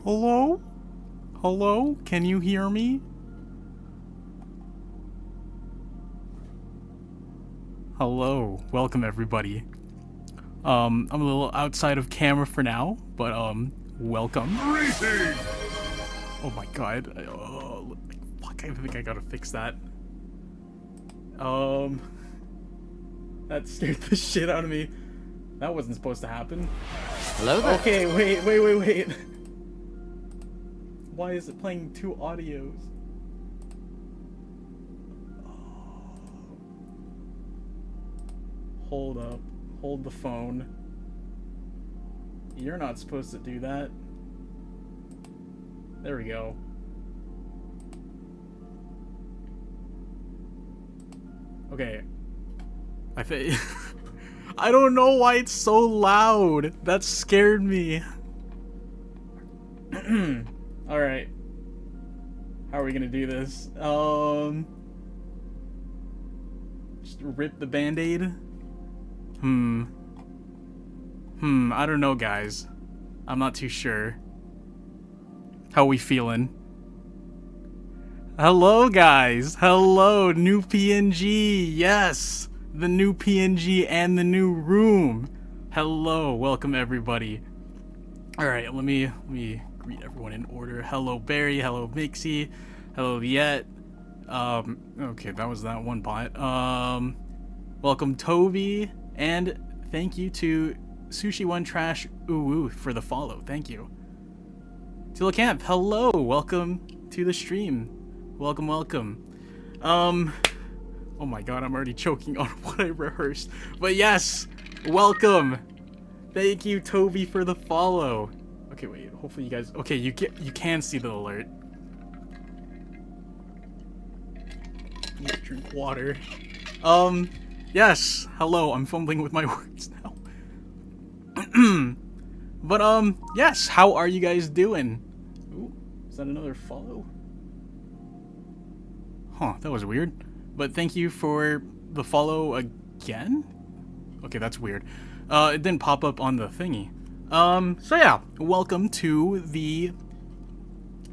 Hello? Hello? Can you hear me? Hello. Welcome everybody. I'm a little outside of camera for now, but welcome. Greetings! Oh my god. Fuck, I think I gotta fix that. That scared the shit out of me. That wasn't supposed to happen. Hello there. Okay, wait. Why is it playing two audios? Hold up. Hold the phone. You're not supposed to do that. There we go. Okay. I think... I don't know why it's so loud. That scared me. Alright. How are we gonna do this? Just rip the band-aid? I don't know, guys. I'm not too sure. How we feeling? Hello, guys. Hello, new PNG. Yes, the new PNG and the new room. Hello, welcome everybody. All right, let me greet everyone in order. Hello, Barry. Hello, Mixie. Hello, Yet. Okay, that was that one bot. Welcome, Toby, and thank you to Sushi One Trash Ooh for the follow. Thank you. Tila Camp, hello. Welcome to the stream. Welcome. Oh my god, I'm already choking on what I rehearsed. But yes, welcome. Thank you, Toby, for the follow. Okay, wait. Hopefully you guys. Okay, you can see the alert. Need to drink water. Yes. Hello. I'm fumbling with my words now. But yes. How are you guys doing? Ooh, is that another follow? Huh. That was weird. But thank you for the follow again. Okay, that's weird. It didn't pop up on the thingy. So yeah, welcome to the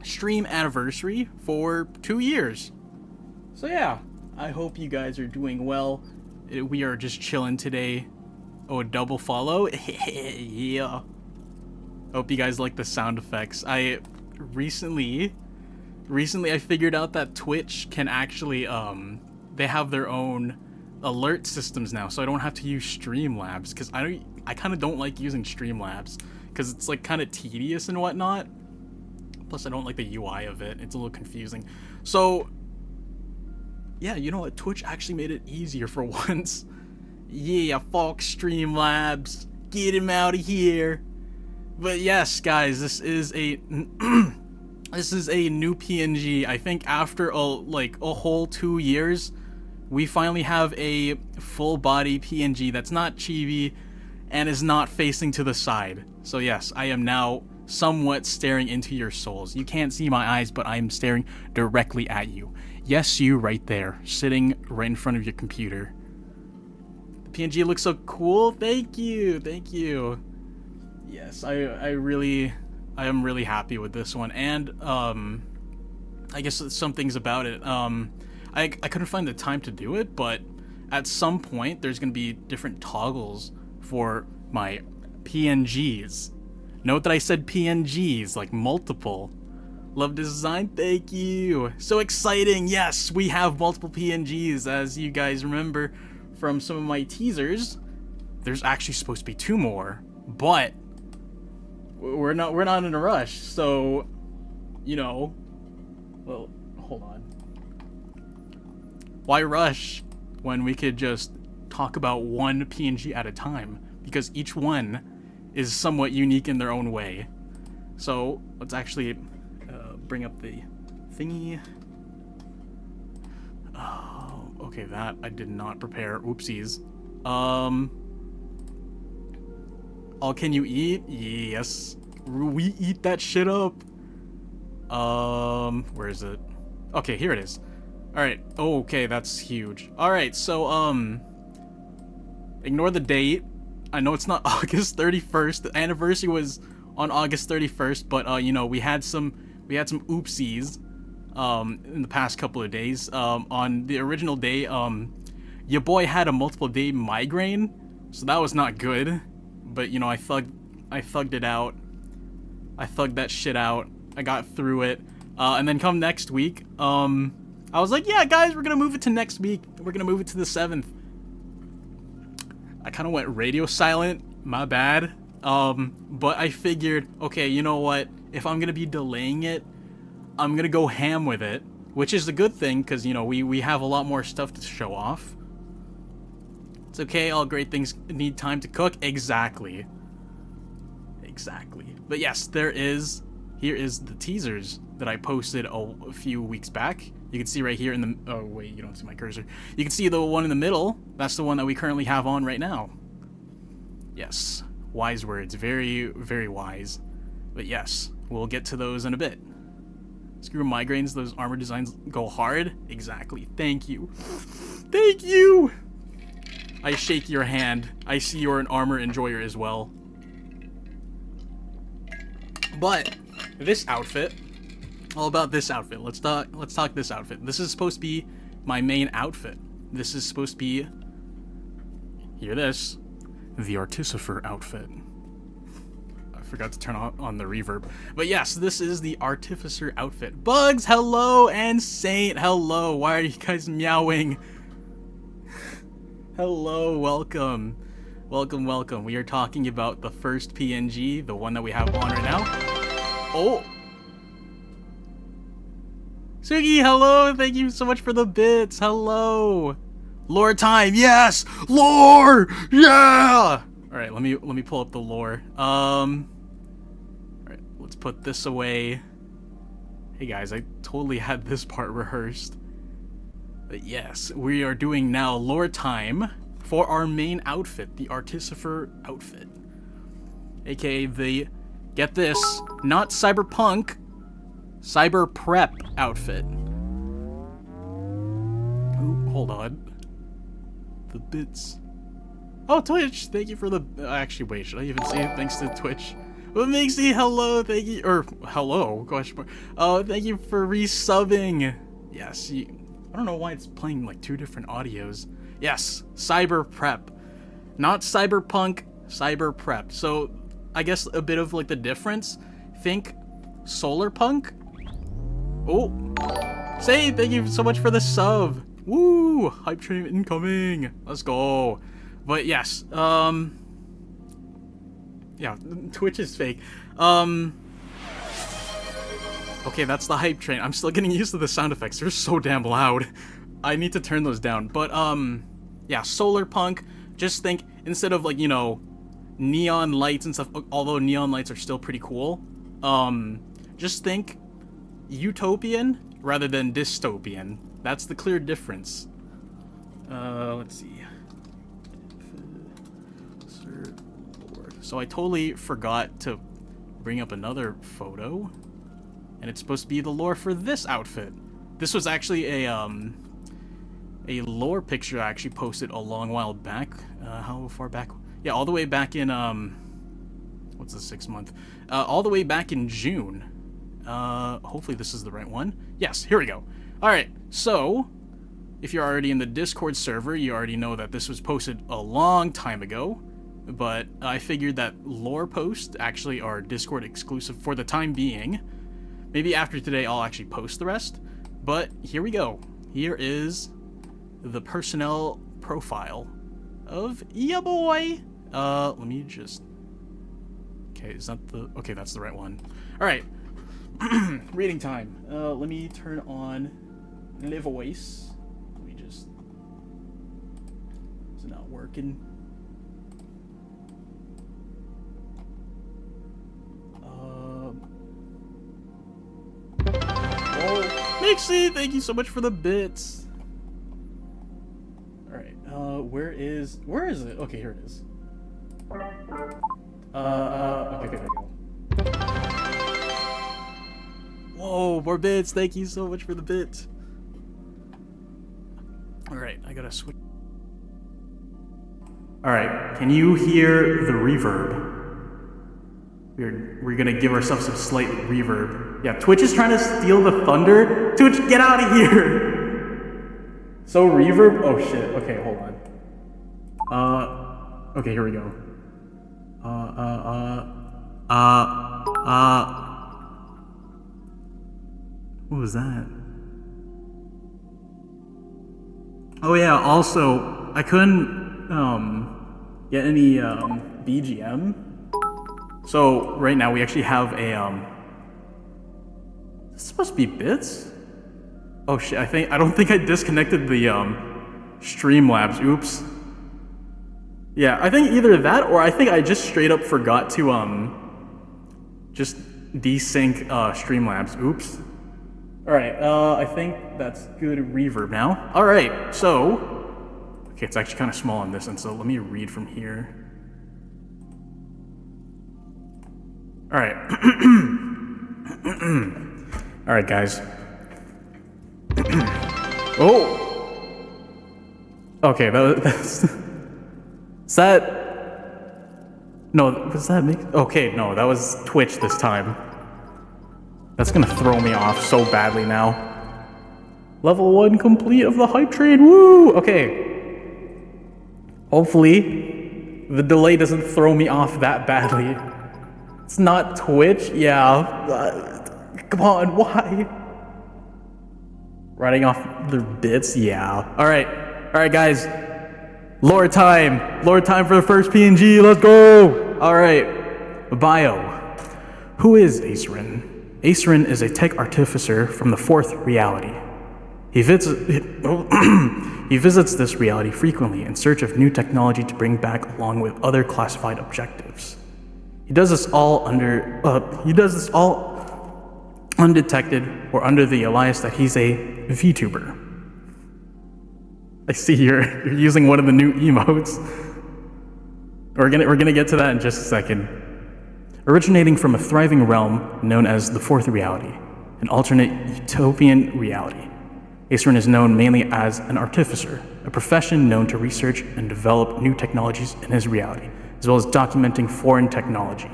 stream anniversary for 2 years. So yeah, I hope you guys are doing well. We are just chilling today. Oh, a double follow? Yeah. Hope you guys like the sound effects. I recently I figured out that Twitch can actually, they have their own alert systems now, so I don't have to use Streamlabs, because I kind of don't like using Streamlabs, because it's like kind of tedious and whatnot. Plus I don't like the UI of it. It's a little confusing. So yeah, you know what? Twitch actually made it easier for once. Yeah, fuck Streamlabs. Get him out of here. But yes, guys, this is a this is a new PNG. I think after a whole 2 years, we finally have a full body PNG that's not chibi and is not facing to the side. So yes, I am now somewhat staring into your souls. You can't see my eyes, but I am staring directly at you. Yes, you right there, sitting right in front of your computer. The PNG looks so cool. Thank you. Yes, I am really happy with this one, and I guess some things about it. I couldn't find the time to do it, but at some point there's gonna be different toggles for my PNGs. Note that I said PNGs, like multiple. Love design, thank you. So exciting, yes, we have multiple PNGs. As you guys remember from some of my teasers, there's actually supposed to be 2 more, but we're not in a rush, so, you know, well, hold on. Why rush when we could just talk about one PNG at a time? Because each one is somewhat unique in their own way. So let's actually bring up the thingy. Oh, okay, that I did not prepare. Oopsies. All can you eat? Yes. We eat that shit up. Where is it? Okay, here it is. Alright, okay, that's huge. Alright, so, ignore the date. I know it's not August 31st. The anniversary was on August 31st, but you know, we had some oopsies in the past couple of days. On the original day, your boy had a multiple day migraine, so that was not good. But you know, I thugged it out. I thugged that shit out. I got through it. And then come next week, I was like, yeah, guys, we're gonna move it to next week. We're gonna move it to the 7th. I kind of went radio silent. My bad. But I figured, okay, you know what? If I'm gonna be delaying it, I'm gonna go ham with it, which is a good thing, because, you know, we have a lot more stuff to show off. It's okay, all great things need time to cook. Exactly. But yes, here is the teasers that I posted a few weeks back. You can see right here in the, oh wait, you don't see my cursor. You can see the one in the middle. That's the one that we currently have on right now. Yes, wise words, very, very wise. But yes, we'll get to those in a bit. Screw migraines, those armor designs go hard. Exactly, thank you. Thank you! I shake your hand. I see you're an armor enjoyer as well. But this outfit, all about this outfit. Let's talk this outfit. This is supposed to be my main outfit. This is supposed to be, hear this, the Artificer outfit. I forgot to turn on the reverb. But yes, this is the Artificer outfit. Bugs, hello, and Saint, hello. Why are you guys meowing? Hello, welcome. Welcome. We are talking about the first PNG, the one that we have on right now. Oh! Sugi, hello! Thank you so much for the bits. Hello! Lore time, yes! Lore! Yeah! Alright, let me pull up the lore. Alright, let's put this away. Hey guys, I totally had this part rehearsed. But yes, we are doing now lore time for our main outfit, the Artificer outfit. AKA the, get this, not cyberpunk, cyber prep outfit. Ooh, hold on. The bits. Oh, Twitch, thank you for the, actually, wait, should I even say it? Thanks to Twitch. What makes me hello, thank you, or hello, question mark. Oh, thank you for resubbing. Yes, I don't know why it's playing like two different audios. Yes, cyber prep. Not cyberpunk, cyber prep. So, I guess a bit of like the difference. Think solar punk. Oh, say thank you so much for the sub. Woo, hype train incoming. Let's go. But yes, yeah, Twitch is fake. Okay, that's the hype train. I'm still getting used to the sound effects. They're so damn loud. I need to turn those down. But, yeah, solar punk. Just think, instead of, like, you know, neon lights and stuff, although neon lights are still pretty cool, just think utopian rather than dystopian. That's the clear difference. Let's see. So I totally forgot to bring up another photo. And it's supposed to be the lore for this outfit. This was actually a lore picture I actually posted a long while back. How far back? Yeah, all the way back in, what's the 6th month? All the way back in June. Hopefully this is the right one. Yes, here we go. Alright, so, if you're already in the Discord server, you already know that this was posted a long time ago. But I figured that lore posts actually are Discord exclusive for the time being. Maybe after today I'll actually post the rest. But here we go. Here is the personnel profile of ya boy. Let me just... Okay, is that the... Okay, that's the right one. Alright. Reading time. Let me turn on the voice. Let me just... Is it not working? Mixie, thank you so much for the bits. Alright, where is it? Okay, here it is. Okay, there we go. Whoa, more bits, thank you so much for the bits. Alright, I gotta switch. Alright, can you hear the reverb? We're gonna give ourselves some slight reverb. Yeah, Twitch is trying to steal the thunder. Twitch, get out of here! So reverb, oh shit, okay, hold on. Okay, here we go. What was that? Oh yeah, also, I couldn't, get any, BGM. So, right now we actually have a, this is supposed to be bits? Oh shit, I don't think I disconnected the, Streamlabs, oops. Yeah, I think either that or I think I just straight up forgot to, just desync, Streamlabs, oops. Alright, I think that's good reverb now. Alright, so, okay, it's actually kind of small on this end, so let me read from here. Alright. Alright, guys. Oh! Okay, that's... Is that... No, was that me? Okay, no, that was Twitch this time. That's gonna throw me off so badly now. Level 1 complete of the hype train, woo! Okay. Hopefully, the delay doesn't throw me off that badly. It's not Twitch? Yeah. Come on, why? Writing off the bits? Yeah. Alright, guys. Lore time. Lore time for the first PNG. Let's go. Alright. Bio. Who is Acerin? Acerin is a tech artificer from the fourth reality. He visits this reality frequently in search of new technology to bring back along with other classified objectives. He does this all undetected or under the alias that he's a VTuber. I see you're using one of the new emotes. We're gonna get to that in just a second. Originating from a thriving realm known as the Fourth Reality, an alternate utopian reality, Acerin is known mainly as an artificer, a profession known to research and develop new technologies in his reality, as well as documenting foreign technology.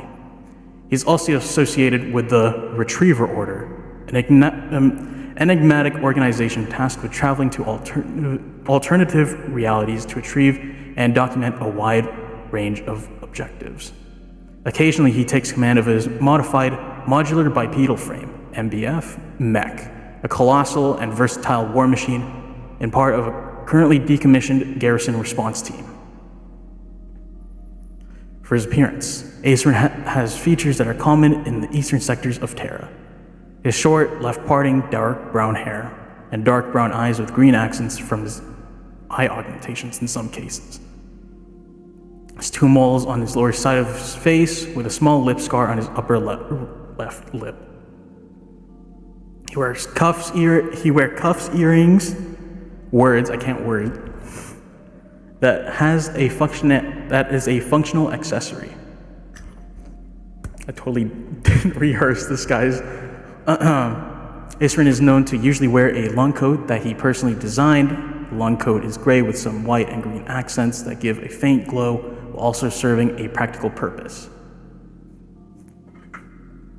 He's also associated with the Retriever Order, an enigmatic organization tasked with traveling to alternative realities to retrieve and document a wide range of objectives. Occasionally, he takes command of his modified modular bipedal frame, MBF, mech, a colossal and versatile war machine and part of a currently decommissioned garrison response team. For his appearance, Acerin has features that are common in the eastern sectors of Terra. His short, left-parting, dark brown hair, and dark brown eyes with green accents from his eye augmentations in some cases. His two moles on his lower side of his face, with a small lip scar on his upper left lip. He wears cuffs, earrings, words, I can't word, that is a functional accessory. I totally didn't rehearse this, guys. Acerin is known to usually wear a long coat that he personally designed. The long coat is gray with some white and green accents that give a faint glow while also serving a practical purpose.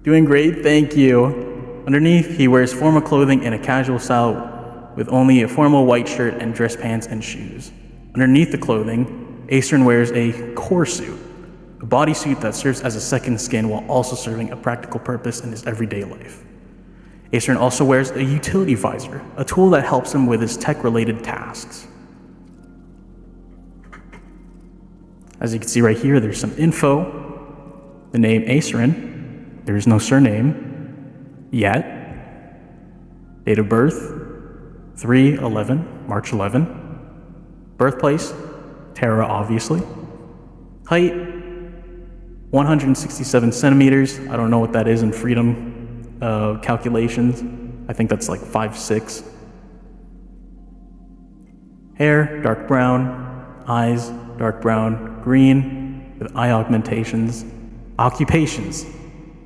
Doing great, thank you. Underneath, he wears formal clothing in a casual style with only a formal white shirt and dress pants and shoes. Underneath the clothing, Acerin wears a core suit, a bodysuit that serves as a second skin while also serving a practical purpose in his everyday life. Acerin also wears a utility visor, a tool that helps him with his tech-related tasks. As you can see right here, there's some info. The name Acerin. There is no surname yet. Date of birth, 3/11, March 11. Birthplace, Terra, obviously. Height, 167 centimeters. I don't know what that is in freedom calculations. I think that's like 5'6". Hair, dark brown. Eyes, dark brown, green, with eye augmentations. Occupations,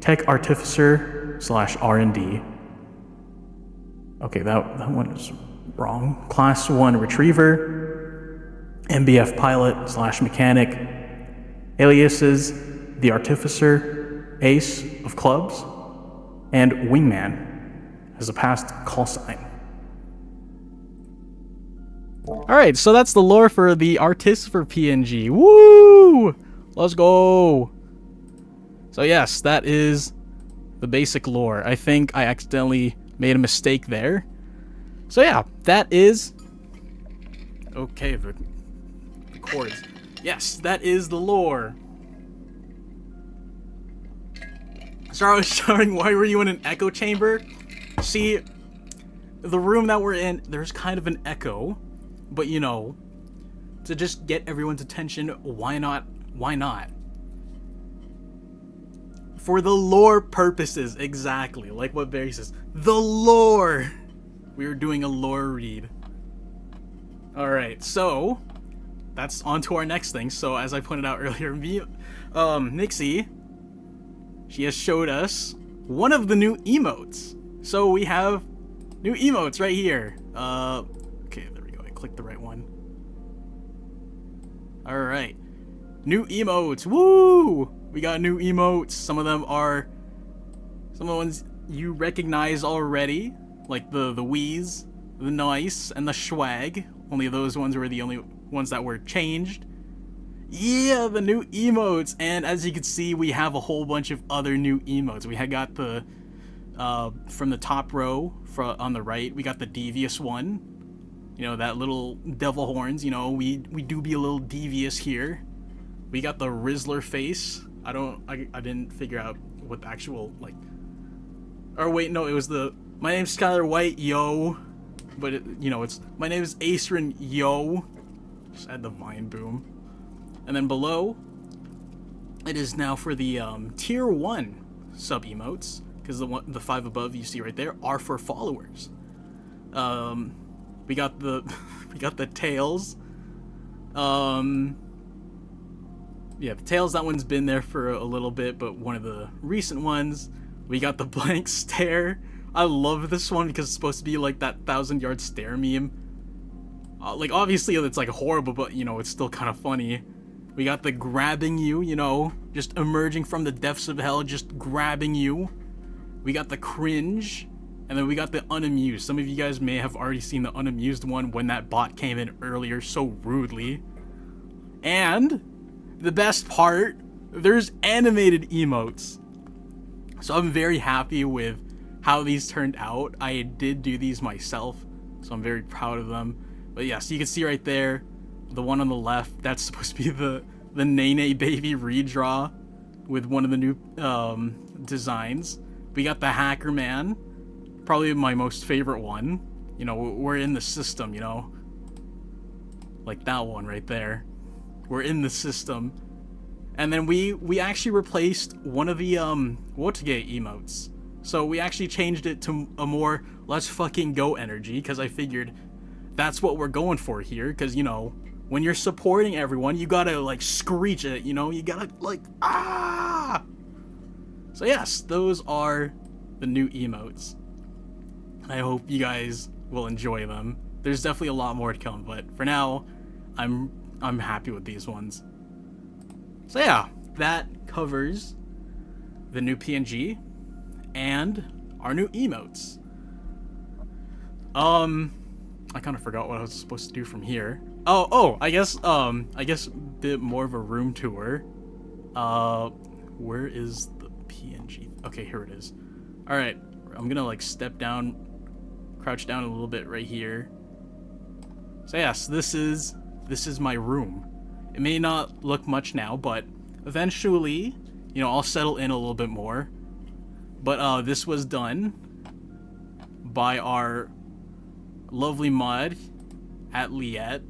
tech artificer / R&D. Okay, that one is wrong. Class 1 retriever, MBF pilot / mechanic. Aliases, the artificer, ace of clubs, and wingman as a past call sign. Alright, so that's the lore for the artist for PNG. Woo! Let's go! So yes, that is the basic lore. I think I accidentally made a mistake there. So yeah, that is... Okay, the chords. Yes, that is the lore. Sorry, I was shouting, why were you in an echo chamber? See, the room that we're in, there's kind of an echo. But you know, to just get everyone's attention, why not? Why not? For the lore purposes, exactly. Like what Barry says. The lore! We were doing a lore read. Alright, so that's on to our next thing. So as I pointed out earlier, Nixie, she has showed us one of the new emotes. So we have new emotes right here. Okay, there we go. I clicked the right one. Alright. New emotes. Woo! We got new emotes. Some of them are some of the ones you recognize already, like the wheeze, the nice, and the swag. Only those ones were the only ones that were changed. Yeah, the new emotes. And as you can see, we have a whole bunch of other new emotes. We had got the from the top row on the right, we got the devious one. You know, that little devil horns. You know, we do be a little devious here. We got the Rizzler face. I didn't figure out what the actual, like... Or wait, no, it was the... My name's Skylar White, yo. But, you know, it's... My name is Acerin, yo. Just add the Vine Boom. And then below, it is now for the Tier 1 sub-emotes. Because the 5 above you see right there are for followers. We got the... we got the tails. Yeah, the tails, that one's been there for a little bit, but one of the recent ones, we got the blank stare. I love this one because it's supposed to be like that 1,000-yard stare meme. Like, obviously it's like horrible, but, you know, it's still kind of funny. We got the grabbing you, you know, just emerging from the depths of hell, just grabbing you. We got the cringe, and then we got the unamused. Some of you guys may have already seen the unamused one when that bot came in earlier so rudely. And the best part, there's animated emotes. So I'm very happy with how these turned out. I did do these myself, so I'm very proud of them. But yeah, so you can see right there, the one on the left, that's supposed to be the Nene Baby redraw with one of the new designs. We got the Hacker Man, probably my most favorite one. You know, we're in the system, you know. Like that one right there. We're in the system. And then we actually replaced one of the Wotage emotes. So we actually changed it to a more let's fucking go energy, because I figured that's what we're going for here. Because, you know, when you're supporting everyone, you gotta like screech it, you know, you gotta like ah. So yes, those are the new emotes. I hope you guys will enjoy them. There's definitely a lot more to come, but for now, I'm happy with these ones. So yeah, that covers the new PNG and our new emotes. I kind of forgot what I was supposed to do from here. I guess a bit more of a room tour. Where is the PNG? Okay, here it is. All right, I'm gonna like step down, crouch down a little bit right here. So yes, this is my room. It may not look much now, but eventually, you know, I'll settle in a little bit more. But this was done by our lovely mod at Liette.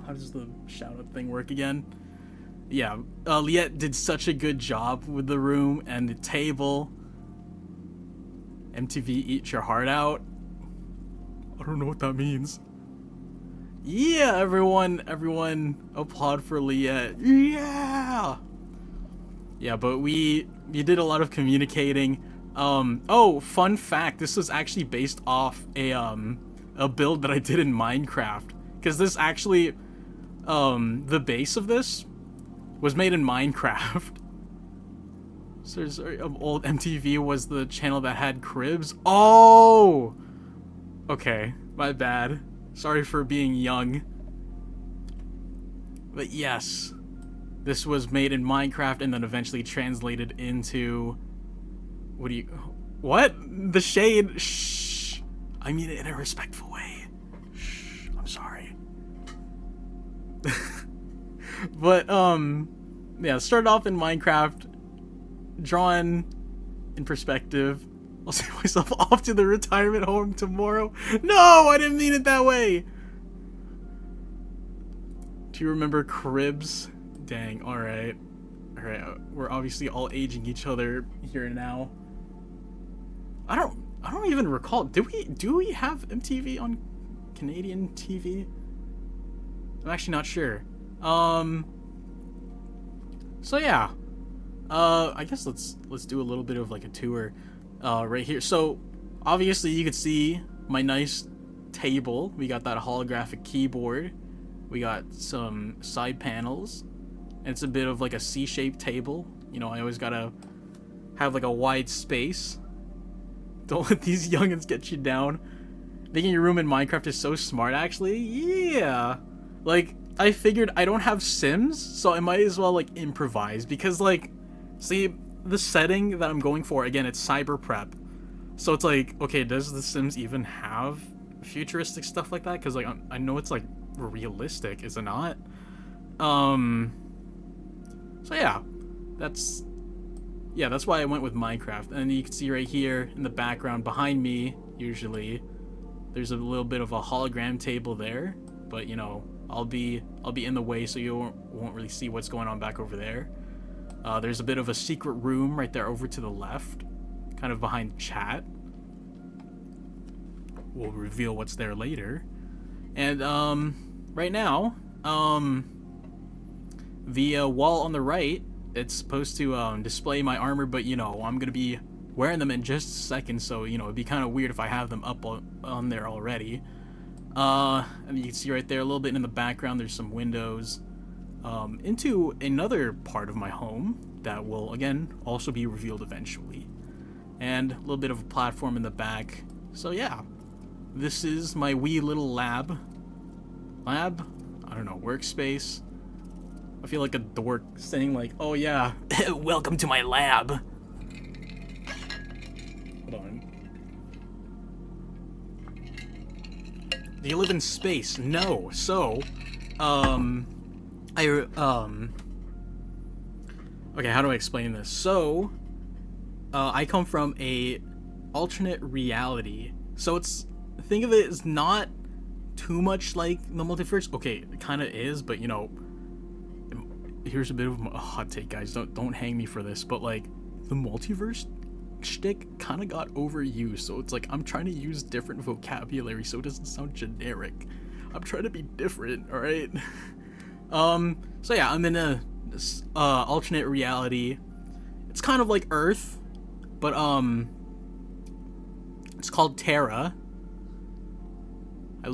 How does the shout out thing work again? Yeah, Liette did such a good job with the room and the table. MTV Eat Your Heart Out. I don't know what that means. Yeah, everyone applaud for Liette. Yeah! Yeah, but we did a lot of communicating. Oh, fun fact, this was actually based off a build that I did in Minecraft. Because this actually, the base of this was made in Minecraft. So old MTV was the channel that had Cribs. Oh! Okay, my bad. Sorry for being young. But yes, this was made in Minecraft and then eventually translated into... What? The shade? Shh. I mean it in a respectful way. Shh. I'm sorry. But, yeah, started off in Minecraft, drawn in perspective. I'll send myself off to the retirement home tomorrow. No, I didn't mean it that way. Do you remember Cribs? Dang, alright. Alright, we're obviously all aging each other here now. I don't even recall. Do we have MTV on Canadian TV? I'm actually not sure. So yeah. I guess let's do a little bit of like a tour right here. So obviously you could see my nice table. We got that holographic keyboard. We got some side panels. And it's a bit of like a C-shaped table. You know, I always gotta have like a wide space. Don't let these youngins get you down. Making your room in Minecraft is so smart, actually. Yeah. Like, I figured I don't have Sims, so I might as well, like, improvise. Because, like, see, the setting that I'm going for, again, it's cyber prep. So it's like, okay, does The Sims even have futuristic stuff like that? Because, like, I know it's, like, realistic, is it not? So, yeah. That's why I went with Minecraft. And you can see right here in the background behind me, usually, there's a little bit of a hologram table there. But, you know, I'll be in the way so you won't really see what's going on back over there. There's a bit of a secret room right there over to the left, kind of behind chat. We'll reveal what's there later. And right now, the wall on the right, it's supposed to display my armor, but you know, I'm gonna be wearing them in just a second, so you know, it'd be kind of weird if I have them up on there already. And you can see right there a little bit in the background, there's some windows into another part of my home that will again also be revealed eventually, and a little bit of a platform in the back. So yeah, this is my wee little lab, I don't know, workspace. I feel like a dork saying like, oh yeah, welcome to my lab. Hold on. Do you live in space? No. So, okay, how do I explain this? So, I come from a alternate reality. So think of it as not too much like the multiverse. Okay, it kind of is, but you know, here's a bit of a hot take, guys. Don't hang me for this, but like the multiverse shtick kind of got overused, so it's like I'm trying to use different vocabulary so it doesn't sound generic. I'm trying to be different, all right? So yeah, I'm in a alternate reality. It's kind of like Earth, but it's called Terra. He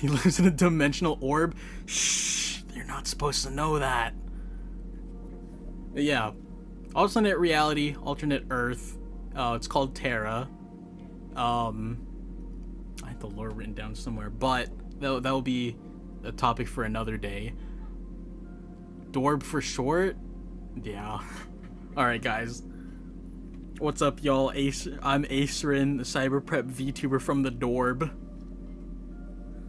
lives in a dimensional orb. Shh, you're not supposed to know that. But yeah, alternate reality, alternate Earth. It's called Terra. I have the lore written down somewhere, but that will be a topic for another day. Dorb for short? Yeah. Alright, guys. What's up, y'all? I'm Acerin, the cyber prep VTuber from the Dorb.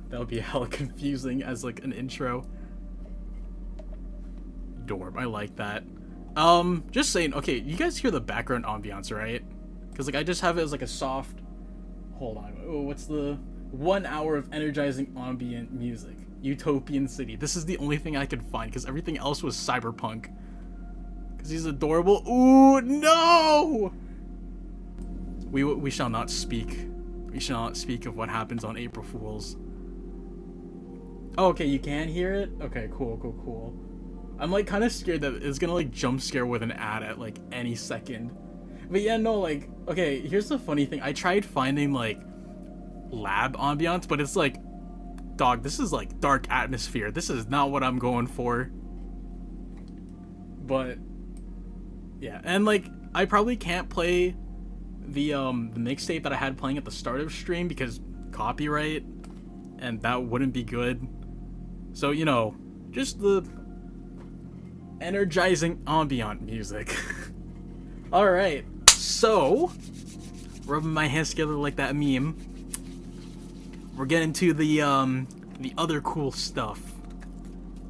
That would be hella confusing as like an intro. Dorb, I like that. Just saying, okay, you guys hear the background ambiance, right? Because like I just have it as like a soft, hold on, what's the 1 hour of energizing ambient music? Utopian City. This is the only thing I could find because everything else was cyberpunk. Because he's adorable. Ooh, no! We shall not speak. We shall not speak of what happens on April Fools. Oh, okay, you can hear it? Okay, cool. I'm like kind of scared that it's gonna like jump scare with an ad at like any second. But yeah, no, like, okay, here's the funny thing. I tried finding like lab ambiance, but it's like, dog, this is like dark atmosphere. This is not what I'm going for. But yeah, and like I probably can't play the mixtape that I had playing at the start of stream because copyright, and that wouldn't be good. So, you know, just the energizing ambient music. Alright, so, rubbing my hands together like that meme, we're getting to the other cool stuff.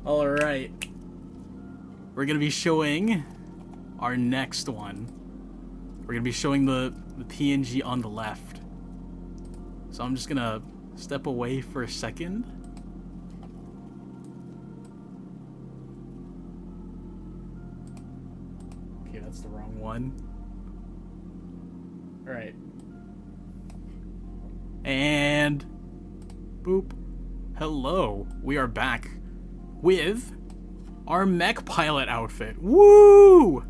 Alright, we're gonna be showing our next one. We're gonna be showing the PNG on the left. So I'm just gonna step away for a second. Okay, that's the wrong one. Alright. And boop. Hello. We are back with our mech pilot outfit. Woo!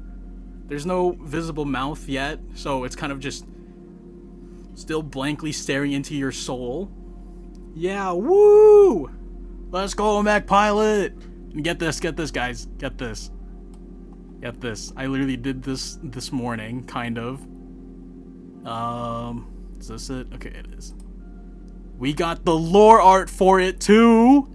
There's no visible mouth yet, so it's kind of just still blankly staring into your soul. Yeah, woo! Let's go, mech pilot! And get this, guys. Get this. Get this. I literally did this morning, kind of. Is this it? Okay, it is. We got the lore art for it, too!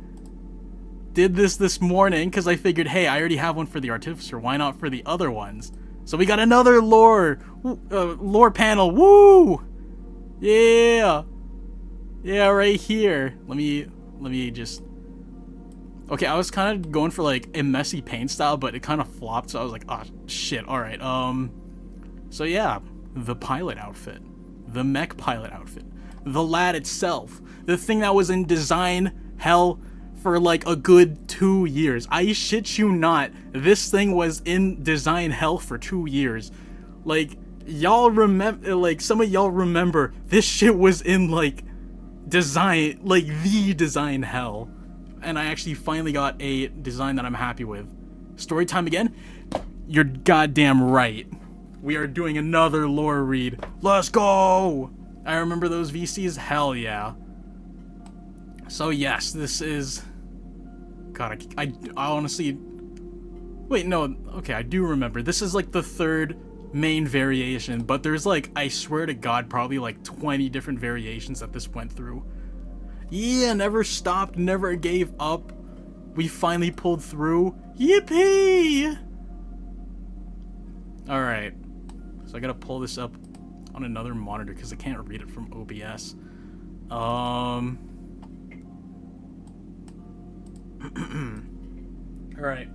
Did this morning, because I figured, hey, I already have one for the Artificer. Why not for the other ones? So we got another lore panel. Woo! Yeah. Yeah, right here. Let me just. Okay, I was kind of going for like a messy paint style, but it kind of flopped. So I was like, oh shit. All right. So yeah, the pilot outfit, the mech pilot outfit, the lad itself, the thing that was in design hell for like a good 2 years. I shit you not. This thing was in design hell for 2 years. Like, y'all remember, like, some of y'all remember this shit was in like design, like the design hell. And I actually finally got a design that I'm happy with. Story time again? You're goddamn right. We are doing another lore read. Let's go! I remember those VCs? Hell yeah. So yes, this is... God, I honestly... Wait, no, okay, I do remember. This is like the third main variation, but there's like, I swear to God, probably like 20 different variations that this went through. Yeah, never stopped, never gave up. We finally pulled through. Yippee! Alright, so I gotta pull this up on another monitor because I can't read it from OBS. Alright,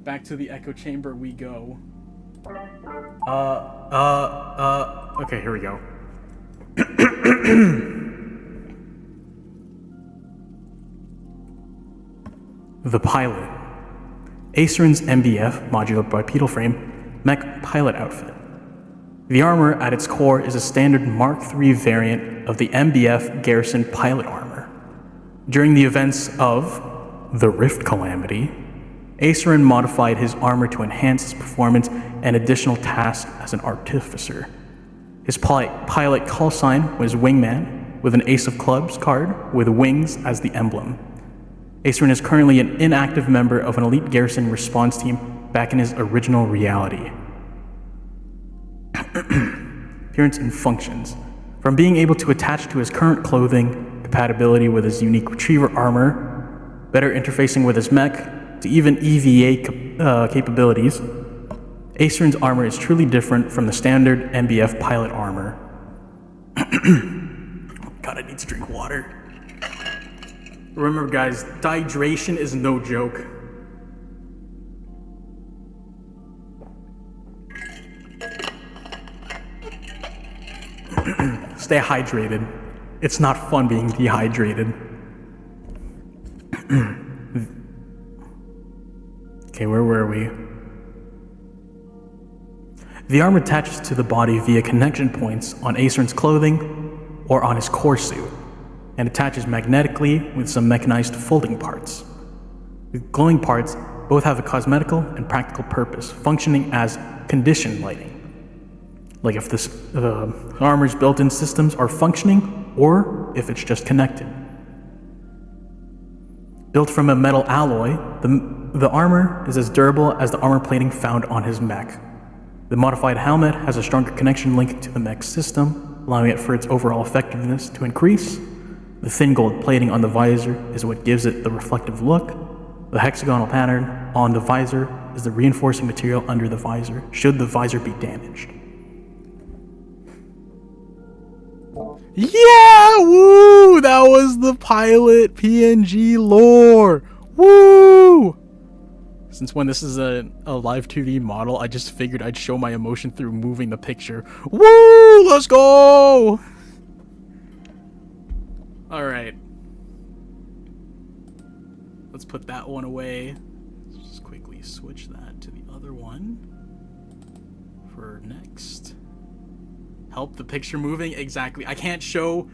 back to the echo chamber we go. Okay, here we go. The pilot. Aceryn's MBF modular bipedal frame mech pilot outfit. The armor at its core is a standard Mark III variant of the MBF Garrison pilot armor. During the events of the Rift Calamity, Aceryn modified his armor to enhance his performance and additional tasks as an artificer. His pilot call sign was Wingman, with an Ace of Clubs card with wings as the emblem. Aceryn is currently an inactive member of an elite Garrison response team back in his original reality. Appearance and functions. From being able to attach to his current clothing, compatibility with his unique retriever armor, better interfacing with his mech, to even EVA capabilities, Aceryn's armor is truly different from the standard MBF pilot armor. God, I need to drink water. Remember guys, dehydration is no joke. Stay hydrated. It's not fun being dehydrated. Okay, where were we? The armor attaches to the body via connection points on Aceryn's clothing or on his core suit, and attaches magnetically with some mechanized folding parts. The glowing parts both have a cosmetical and practical purpose, functioning as condition lighting. Like if the armor's built-in systems are functioning, or if it's just connected. Built from a metal alloy, the armor is as durable as the armor plating found on his mech. The modified helmet has a stronger connection link to the mech system, allowing it for its overall effectiveness to increase. The thin gold plating on the visor is what gives it the reflective look. The hexagonal pattern on the visor is the reinforcing material under the visor, should the visor be damaged. Yeah! Woo! That was the pilot PNG lore! Woo! Since when this is a live 2D model, I just figured I'd show my emotion through moving the picture. Woo! Let's go! Alright. Let's put that one away. Let's just quickly switch that to the other one. For next. Help the picture moving? Exactly. I can't show...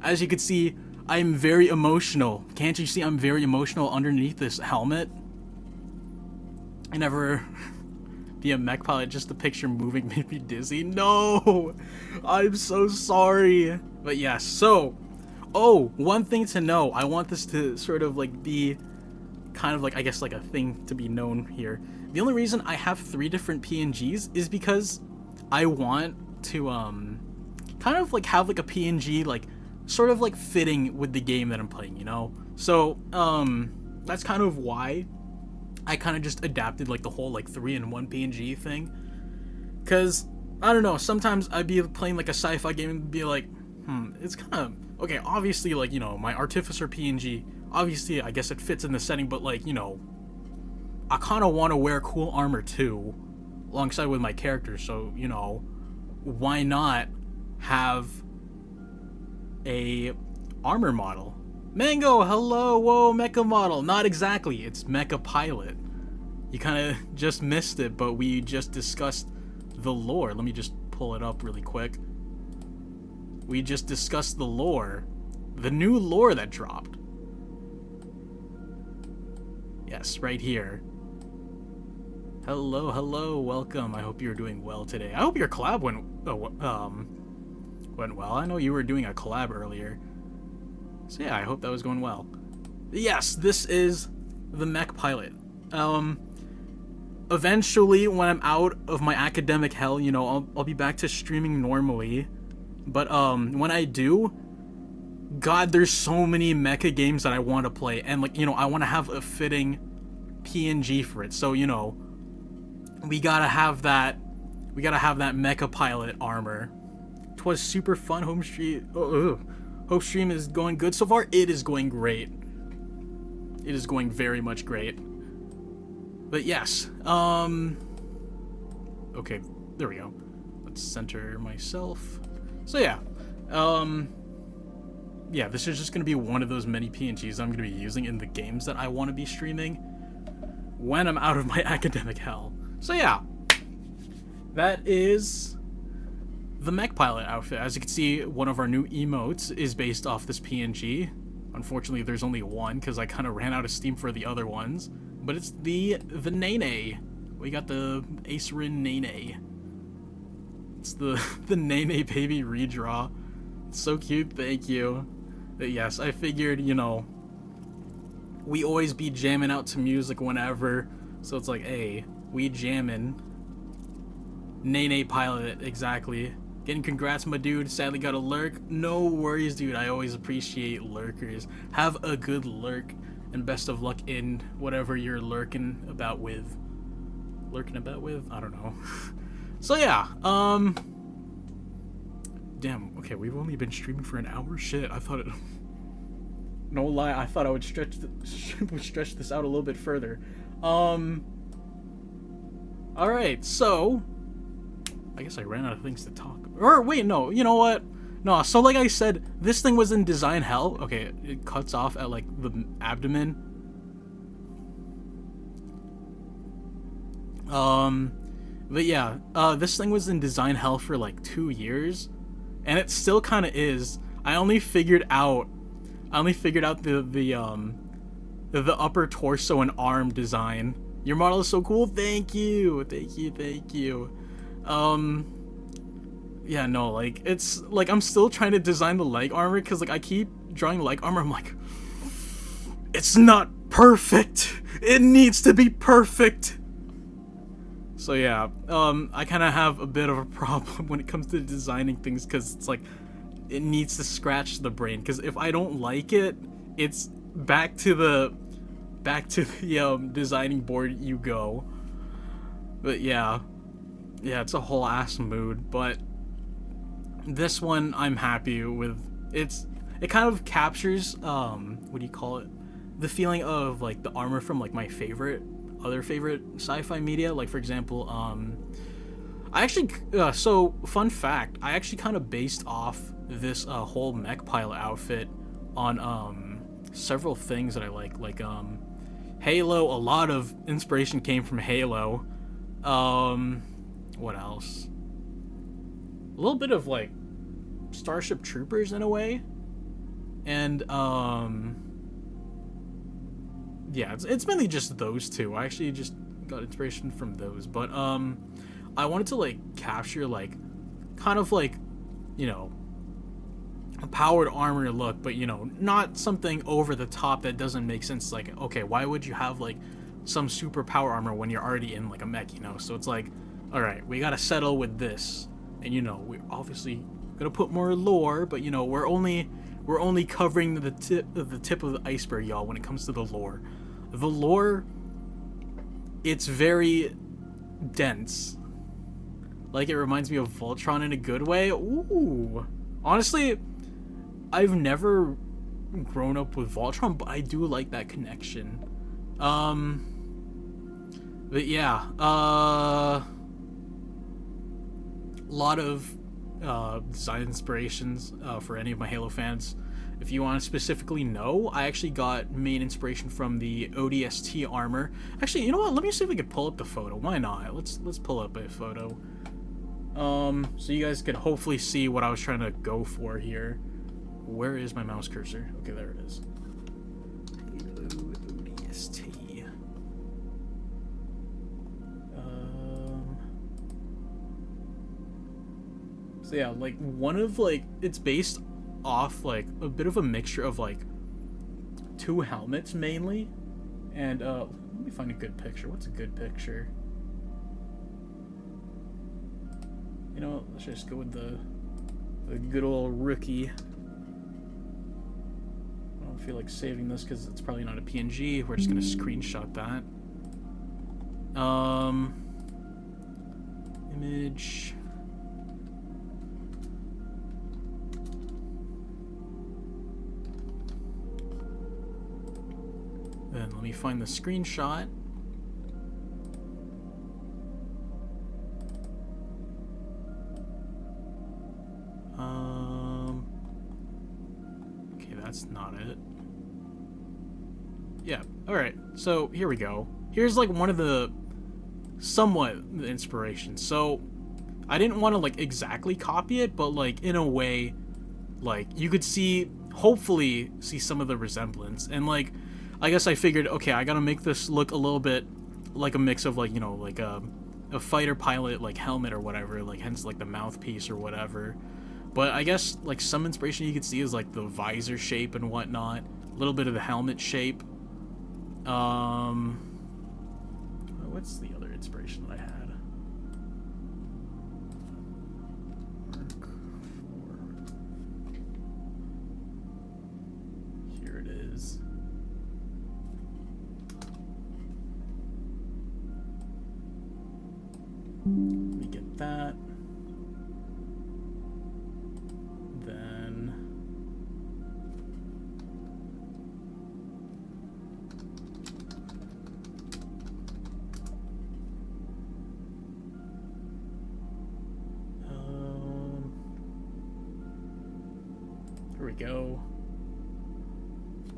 As you can see, I'm very emotional. Can't you see I'm very emotional underneath this helmet? I never be a mech pilot, just the picture moving made me dizzy. No! I'm so sorry. But yes, so... Oh, one thing to know. I want this to sort of like be kind of like, I guess, like a thing to be known here. The only reason I have 3 different PNGs is because I want to kind of like have like a PNG like sort of like fitting with the game that I'm playing, you know? So that's kind of why I kind of just adapted like the whole like 3-in-1 PNG thing. Cause I don't know, sometimes I'd be playing like a sci-fi game and be like, it's kind of okay, obviously, like, you know, my Artificer PNG, obviously, I guess it fits in the setting, but, like, you know, I kind of want to wear cool armor, too, alongside with my character, so, you know, why not have a armor model? Mango, hello, whoa, mecha model. Not exactly, it's mecha pilot. You kind of just missed it, but we just discussed the lore. Let me just pull it up really quick. We just discussed the lore. The new lore that dropped. Yes, right here. Hello, hello, welcome. I hope you're doing well today. I hope your collab went well. I know you were doing a collab earlier. So yeah, I hope that was going well. Yes, this is the mech pilot. Eventually, when I'm out of my academic hell, you know, I'll be back to streaming normally. But when I do, God, there's so many mecha games that I want to play, and like, you know, I want to have a fitting PNG for it. So, you know, we gotta have that mecha pilot armor. 'Twas super fun. Home stream is going good so far. It is going great. It is going very much great. But yes, okay, there we go. Let's center myself. So yeah, yeah, this is just going to be one of those many PNGs I'm going to be using in the games that I want to be streaming when I'm out of my academic hell. So yeah, that is the mech pilot outfit. As you can see, one of our new emotes is based off this PNG. Unfortunately, there's only one because I kind of ran out of steam for the other ones. But it's the Nene. We got the Acerin Nene. It's the Nene baby redraw. It's so cute, thank you. But yes, I figured, you know, we always be jamming out to music whenever. So it's like, hey, we jamming. Nene pilot, exactly. Getting congrats, my dude. Sadly got a lurk. No worries, dude. I always appreciate lurkers. Have a good lurk. And best of luck in whatever you're lurking about with. Lurking about with? I don't know. So yeah, damn, okay, we've only been streaming for an hour? Shit, I thought it... No lie, I thought I would stretch this out a little bit further. Alright, so... I guess I ran out of things to talk about. Or, wait, no, you know what? No, so like I said, this thing was in design hell. Okay, it cuts off at, like, the abdomen. But yeah, this thing was in design hell for, like, 2 years. And it still kind of is. I only figured out the upper torso and arm design. Your model is so cool. Thank you. Thank you. Thank you. Yeah, no, like, it's, like, I'm still trying to design the leg armor, because, like, I keep drawing leg armor, I'm like, it's not perfect! It needs to be perfect! So yeah, I kind of have a bit of a problem when it comes to designing things because it's like it needs to scratch the brain. Because if I don't like it, it's back to the designing board you go. But yeah, it's a whole ass mood. But this one I'm happy with. It kind of captures what do you call it? The feeling of like the armor from like my other favorite sci-fi media. Like for example, I actually so fun fact, I actually kind of based off this whole mech pilot outfit on several things that I like Halo. A lot of inspiration came from Halo. What else? A little bit of like Starship Troopers in a way, and yeah, it's mainly just those two. I actually just got inspiration from those, but I wanted to like capture like kind of like, you know, a powered armor look, but you know, not something over the top that doesn't make sense. Like, okay, why would you have like some super power armor when you're already in like a mech, you know? So it's like, all right, we gotta settle with this, and you know, we're obviously gonna put more lore, but you know, we're only covering the tip of the iceberg, y'all. When it comes to the lore, it's very dense. Like, it reminds me of Voltron in a good way. Ooh, honestly, I've never grown up with Voltron, but I do like that connection. But yeah, lot of design inspirations for any of my Halo fans. If you want to specifically know, I actually got main inspiration from the ODST armor. Actually, you know what? Let me see if we can pull up the photo. Why not? Let's pull up a photo. So you guys can hopefully see what I was trying to go for here. Where is my mouse cursor? Okay, there it is. Halo ODST. So yeah, like one of like, it's based off like a bit of a mixture of like two helmets mainly, and let me find a good picture. What's a good picture? You know, let's just go with the good old rookie. I don't feel like saving this because it's probably not a PNG. We're just gonna screenshot that. Image. Then let me find the screenshot. Okay, that's not it. Yeah, alright, so here we go. Here's like one of the somewhat the inspiration. So I didn't want to like exactly copy it, but like in a way, like you could hopefully see some of the resemblance. And like, I guess I figured, okay, I gotta make this look a little bit like a mix of like, you know, like a fighter pilot like helmet or whatever, like hence like the mouthpiece or whatever. But I guess like some inspiration you could see is like the visor shape and whatnot, a little bit of the helmet shape. What's the other inspiration that I had? Mark 4. Here it is. Let me get that. Then here we go.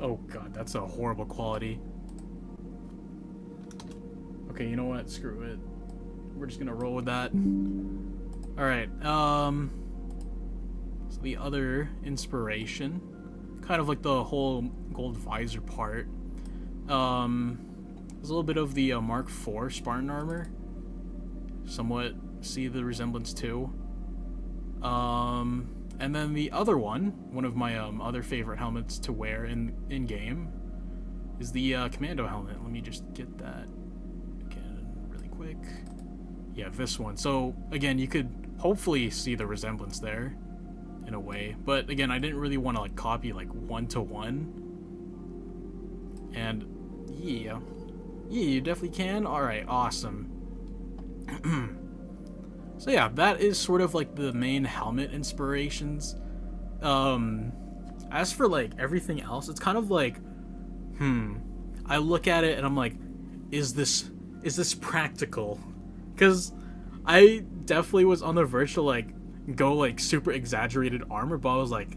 Oh god, that's a horrible quality. Okay, you know what? Screw it. We're just gonna roll with that. Alright, so the other inspiration, kind of like the whole gold visor part, there's a little bit of the Mark 4 Spartan armor. Somewhat see the resemblance too. And then the other one of my other favorite helmets to wear in game, is the Commando helmet. Let me just get that again really quick. Yeah, this one. So again, you could hopefully see the resemblance there in a way, but again, I didn't really want to like copy like one-to-one. And yeah, you definitely can. All right, awesome. So yeah, that is sort of like the main helmet inspirations. As for like everything else, it's kind of like, I look at it and I'm like, is this practical? Because I definitely was on the verge to like go like super exaggerated armor, but I was like,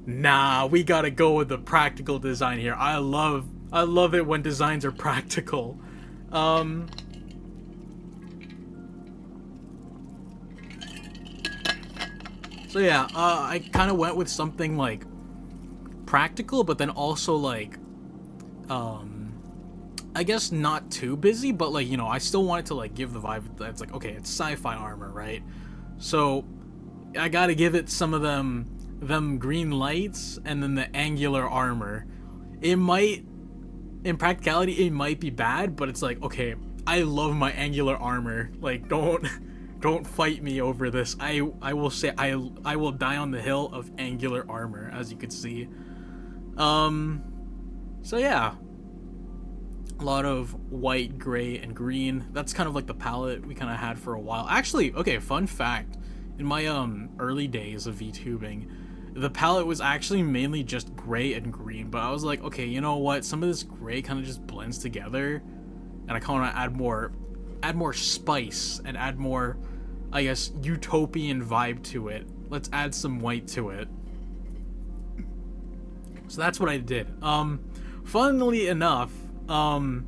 nah, we gotta go with the practical design here. I love it when designs are practical. So yeah, I kind of went with something like practical, but then also like, I guess not too busy, but like, you know, I still wanted to like give the vibe that's like, okay, it's sci-fi armor, right? So I gotta give it some of them green lights and then the angular armor. It might, in practicality, it might be bad, but it's like, okay, I love my angular armor. Like, don't fight me over this. I will say I will die on the hill of angular armor, as you could see. So yeah, a lot of white, gray, and green. That's kind of like the palette we kind of had for a while. Actually, okay, fun fact, in my early days of VTubing, the palette was actually mainly just gray and green, but I was like, okay, you know what, some of this gray kind of just blends together, and I kind of want to add more spice and add more, I guess, utopian vibe to it. Let's add some white to it. So that's what I did. Funnily enough, the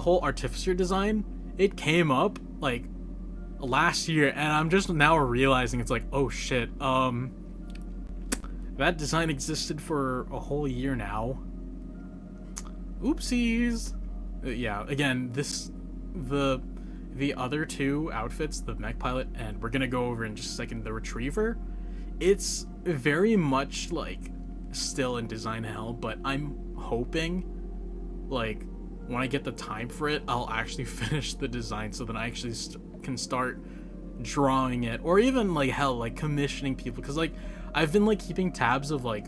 whole artificer design, it came up like last year, and I'm just now realizing it's like, oh shit, that design existed for a whole year now. Oopsies. Yeah, again, the other two outfits, the mech pilot, and we're gonna go over in just a second, the retriever, it's very much like still in design hell, but I'm hoping like when I get the time for it, I'll actually finish the design so then I actually can start drawing it, or even like hell, like commissioning people, because like I've been like keeping tabs of like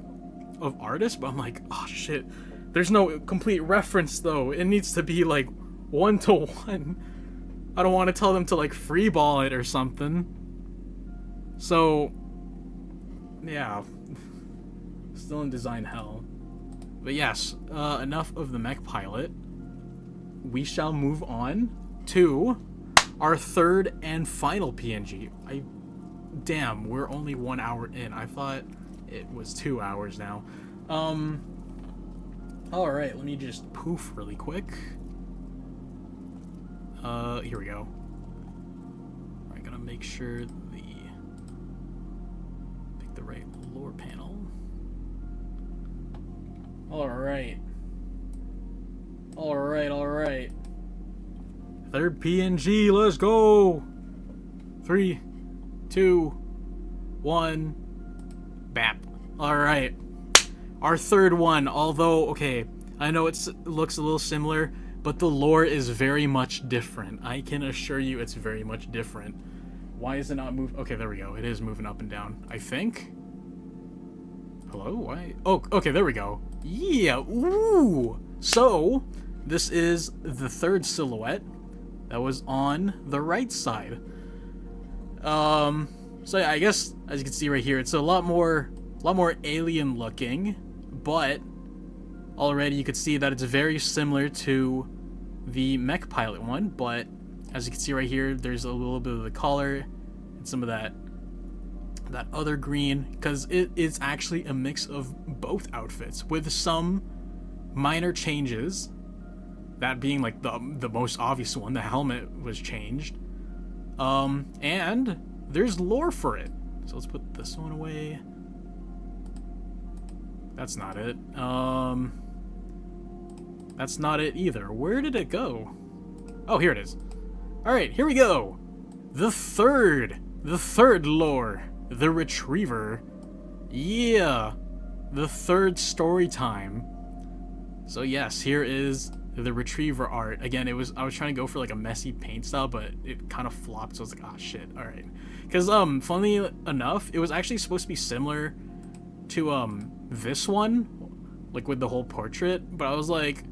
of artists, but I'm like, oh shit, there's no complete reference though. It needs to be like one-to-one. I don't want to tell them to like freeball it or something. So yeah, still in design hell. But yes, enough of the mech pilot. We shall move on to our third and final PNG. Damn, we're only 1 hour in. I thought it was 2 hours now. All right, let me just poof really quick. Here we go. I gotta make sure pick the right lore panel. All right. Third PNG, let's go. 3, 2, 1, bap. All right. Our third one, although, okay, I know it looks a little similar, but the lore is very much different. I can assure you it's very much different. Why is it not move? Okay, there we go. It is moving up and down, I think. Hello? Why? Oh, okay, there we go. Yeah, ooh. So, this is the third silhouette that was on the right side. So yeah, I guess, as you can see right here, it's a lot more alien looking, but already you could see that it's very similar to the mech pilot one, but as you can see right here, there's a little bit of the color and some of that other green, because it is actually a mix of both outfits with some minor changes, that being like the most obvious one. The helmet was changed, and there's lore for it. So let's put this one away. That's not it. That's not it either. Where did it go? Oh, here it is. All right, here we go. The third lore, the retriever. Yeah, the third story time. So yes, here is the retriever art. Again, I was trying to go for like a messy paint style, but it kind of flopped, so I was like, ah, shit, alright. Because, funnily enough, it was actually supposed to be similar to, this one, like with the whole portrait, but I was like,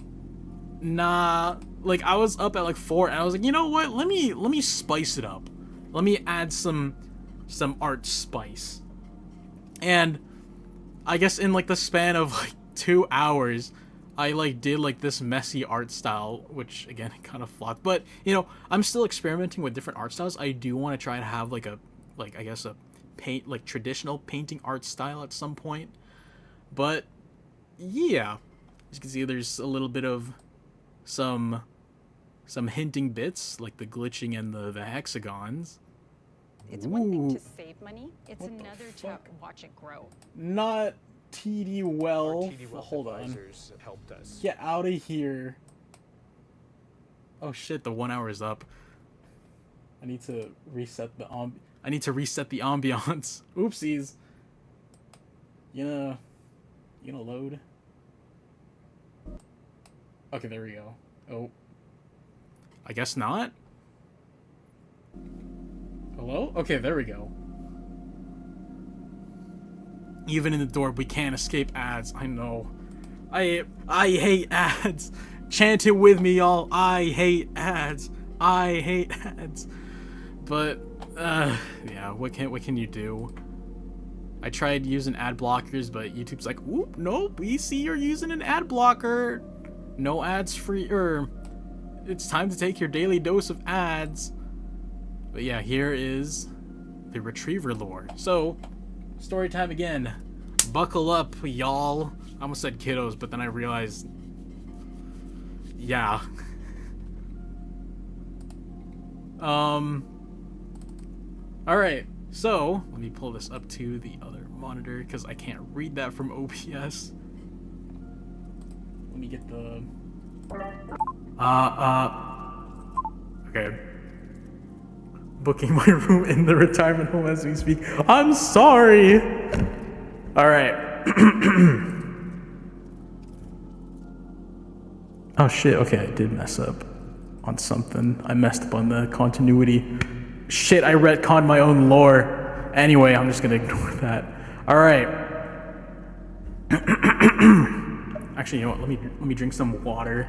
nah, like I was up at like 4 and I was like, you know what, let me spice it up. Let me add some art spice. And I guess in like the span of like 2 hours, I like did like this messy art style, which again kind of flopped. But you know, I'm still experimenting with different art styles. I do want to try to have like I guess a traditional painting art style at some point. But yeah, as you can see, there's a little bit of some hinting bits like the glitching and the hexagons. It's one thing to save money, it's another to watch it grow. Not TD Well. Hold on. Helped us. Get out of here. Oh shit, the 1 hour is up. I need to reset the ambiance. Oopsies. You gonna load? Okay, there we go. Oh. I guess not? Hello? Okay, there we go. Even in the door, we can't escape ads. I know. I hate ads. Chant it with me, y'all. I hate ads. I hate ads. But, yeah, what can you do? I tried using ad blockers, but YouTube's like, whoop, nope, we see you're using an ad blocker. No ads free, it's time to take your daily dose of ads. But yeah, here is the retriever lore. So, story time again. Buckle up, y'all. I almost said kiddos, but then I realized, yeah. Alright, so let me pull this up to the other monitor because I can't read that from OBS. Let me get the okay. Booking my room in the retirement home as we speak. I'm sorry. All right. Oh shit. Okay, I did mess up on something. I messed up on the continuity. Shit, I retconned my own lore. Anyway, I'm just gonna ignore that. All right. Actually, you know what? Let me drink some water.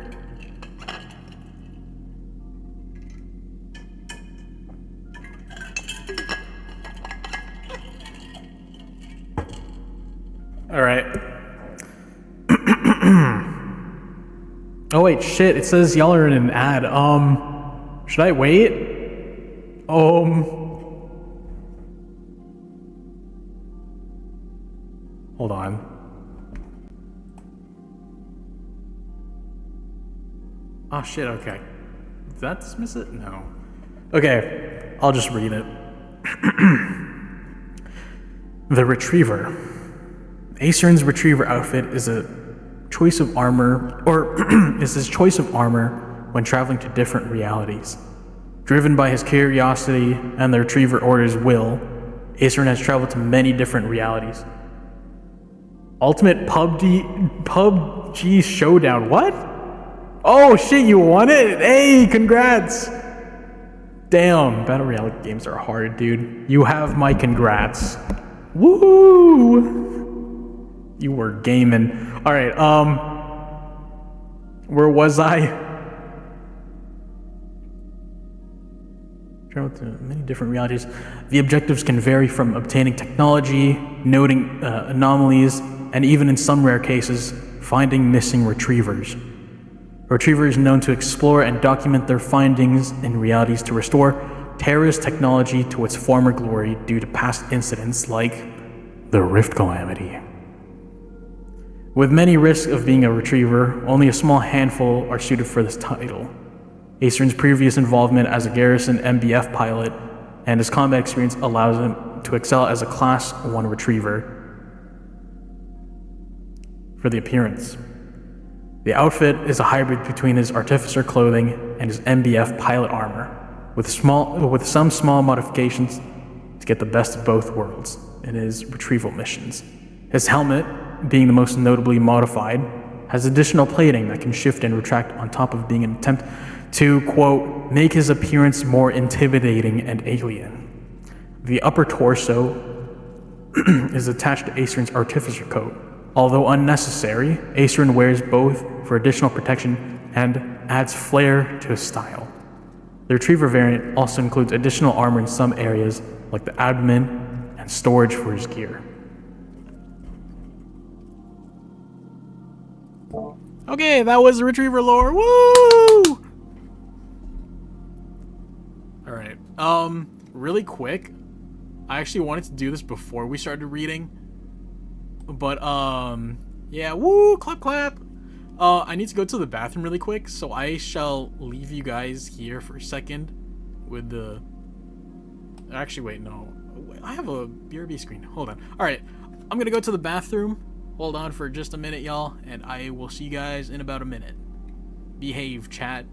All right. Oh wait, shit! It says y'all are in an ad. Should I wait? Hold on. Oh shit, okay. Did that dismiss it? No. Okay, I'll just read it. The Retriever. Aesirn's Retriever outfit is a choice of armor, or is his choice of armor when traveling to different realities. Driven by his curiosity and the Retriever Order's will, Aesirn has traveled to many different realities. Ultimate PUBG Showdown. What? Oh shit, you won it? Hey, congrats! Damn, Battle Royale games are hard, dude. You have my congrats. Woo! You were gaming. Alright, where was I? Travel to many different realities. The objectives can vary from obtaining technology, noting anomalies, and even in some rare cases, finding missing retrievers. Retrievers known to explore and document their findings in realities to restore terrorist technology to its former glory due to past incidents like the Rift Calamity. With many risks of being a retriever, only a small handful are suited for this title. Aesirn's previous involvement as a garrison MBF pilot and his combat experience allows him to excel as a Class 1 retriever. For the appearance. The outfit is a hybrid between his artificer clothing and his MBF pilot armor, with some small modifications to get the best of both worlds in his retrieval missions. His helmet, being the most notably modified, has additional plating that can shift and retract on top of being an attempt to, quote, make his appearance more intimidating and alien. The upper torso is attached to Aceryn's artificer coat. Although unnecessary, Aceryn wears both for additional protection and adds flair to his style. The Retriever variant also includes additional armor in some areas, like the abdomen and storage for his gear. Okay, that was the Retriever lore. Woo! Alright, really quick, I actually wanted to do this before we started reading, but, yeah, woo, clap, clap. I need to go to the bathroom really quick, so I shall leave you guys here for a second with the... Actually, wait, no. I have a BRB screen. Hold on. Alright, I'm gonna go to the bathroom. Hold on for just a minute, y'all, and I will see you guys in about a minute. Behave, chat.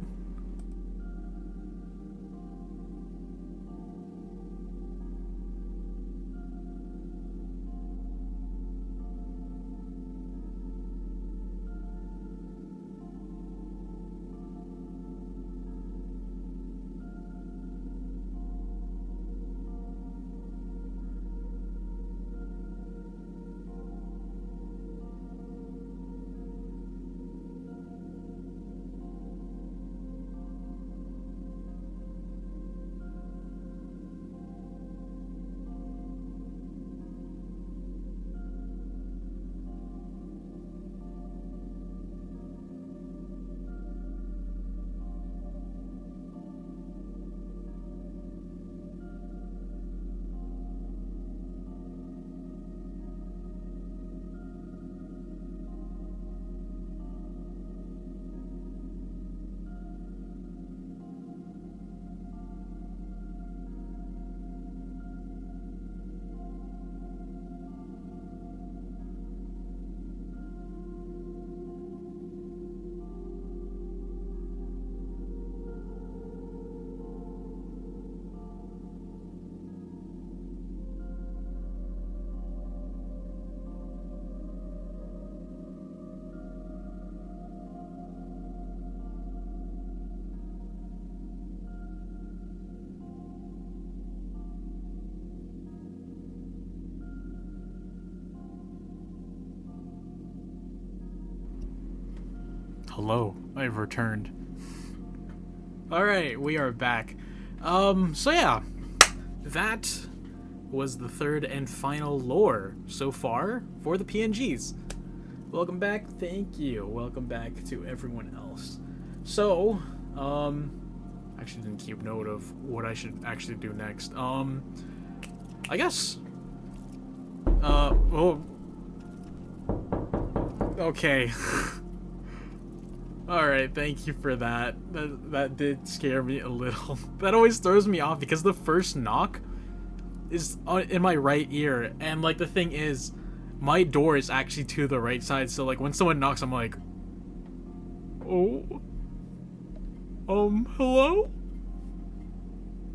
Hello, I've returned. Alright, we are back. So yeah, that was the third and final lore so far for the PNGs. Welcome back, thank you. Welcome back to everyone else. So, actually didn't keep note of what I should actually do next. I guess, oh, okay. Alright, thank you for that. That did scare me a little. That always throws me off because the first knock is in my right ear, and like the thing is, my door is actually to the right side, so like when someone knocks, I'm like, oh, hello?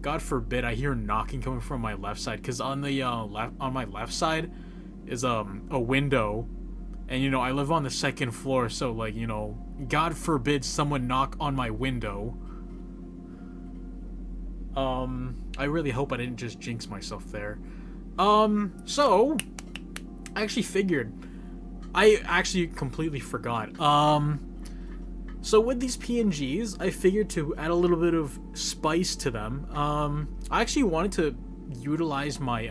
God forbid I hear knocking coming from my left side, because on the on my left side is a window. And, you know, I live on the second floor, so, like, you know, God forbid someone knock on my window. I really hope I didn't just jinx myself there. So, I actually figured. I actually completely forgot. So with these PNGs, I figured to add a little bit of spice to them. I actually wanted to utilize my,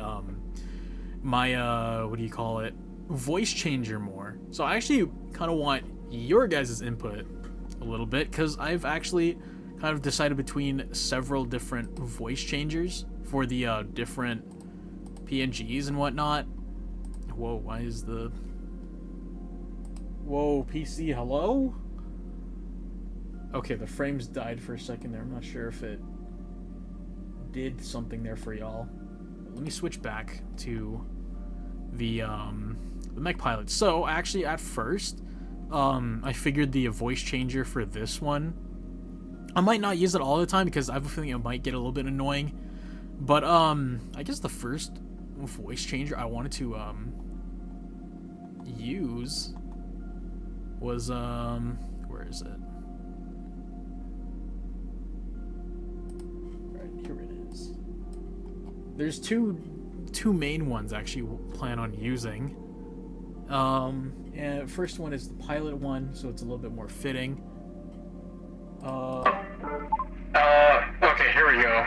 what do you call it? Voice changer more. So I actually kind of want your guys' input a little bit, because I've actually kind of decided between several different voice changers for the different PNGs and whatnot. Whoa, why is the... Whoa, PC, hello? Okay, the frames died for a second there. I'm not sure if it did something there for y'all. Let me switch back to the mech pilot. So actually at first I figured the voice changer for this one, I might not use it all the time because I have a feeling it might get a little bit annoying, but I guess the first voice changer I wanted to use was where is it? Right, here it is. There's two main ones I actually plan on using. And first one is the pilot one, so it's a little bit more fitting. Okay, here we go.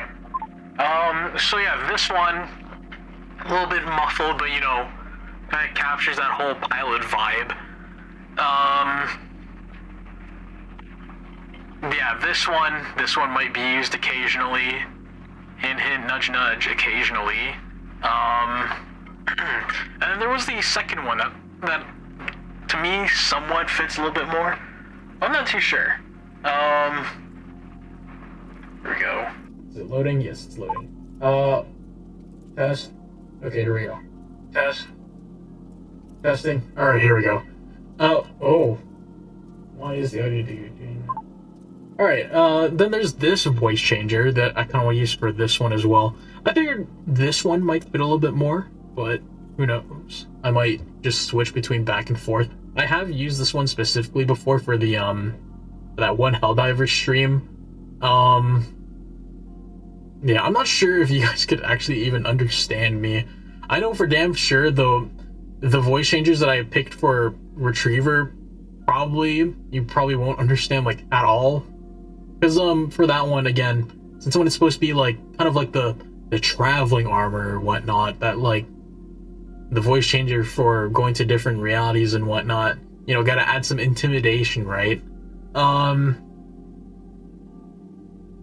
So yeah, this one, a little bit muffled, but you know, kind of captures that whole pilot vibe. Yeah, this one might be used occasionally. Hint, hint, nudge, nudge, occasionally. And then there was the second one that to me somewhat fits a little bit more. I'm not too sure. Here we go. Is it loading? Yes, it's loading. Test. Okay, here we go. Test. Testing. Alright, here we go. Oh. Why is the audio doing that? Alright, then there's this voice changer that I kind of want to use for this one as well. I figured this one might fit a little bit more, but who knows? I might just switch between back and forth. I have used this one specifically before for the, that one Helldiver stream. Yeah, I'm not sure if you guys could actually even understand me. I know for damn sure, though, the voice changers that I picked for Retriever, you probably won't understand, like, at all. Because, for that one, again, since when it's supposed to be, like, kind of like the traveling armor or whatnot, that, like, the voice changer for going to different realities and whatnot, you know, gotta add some intimidation, right?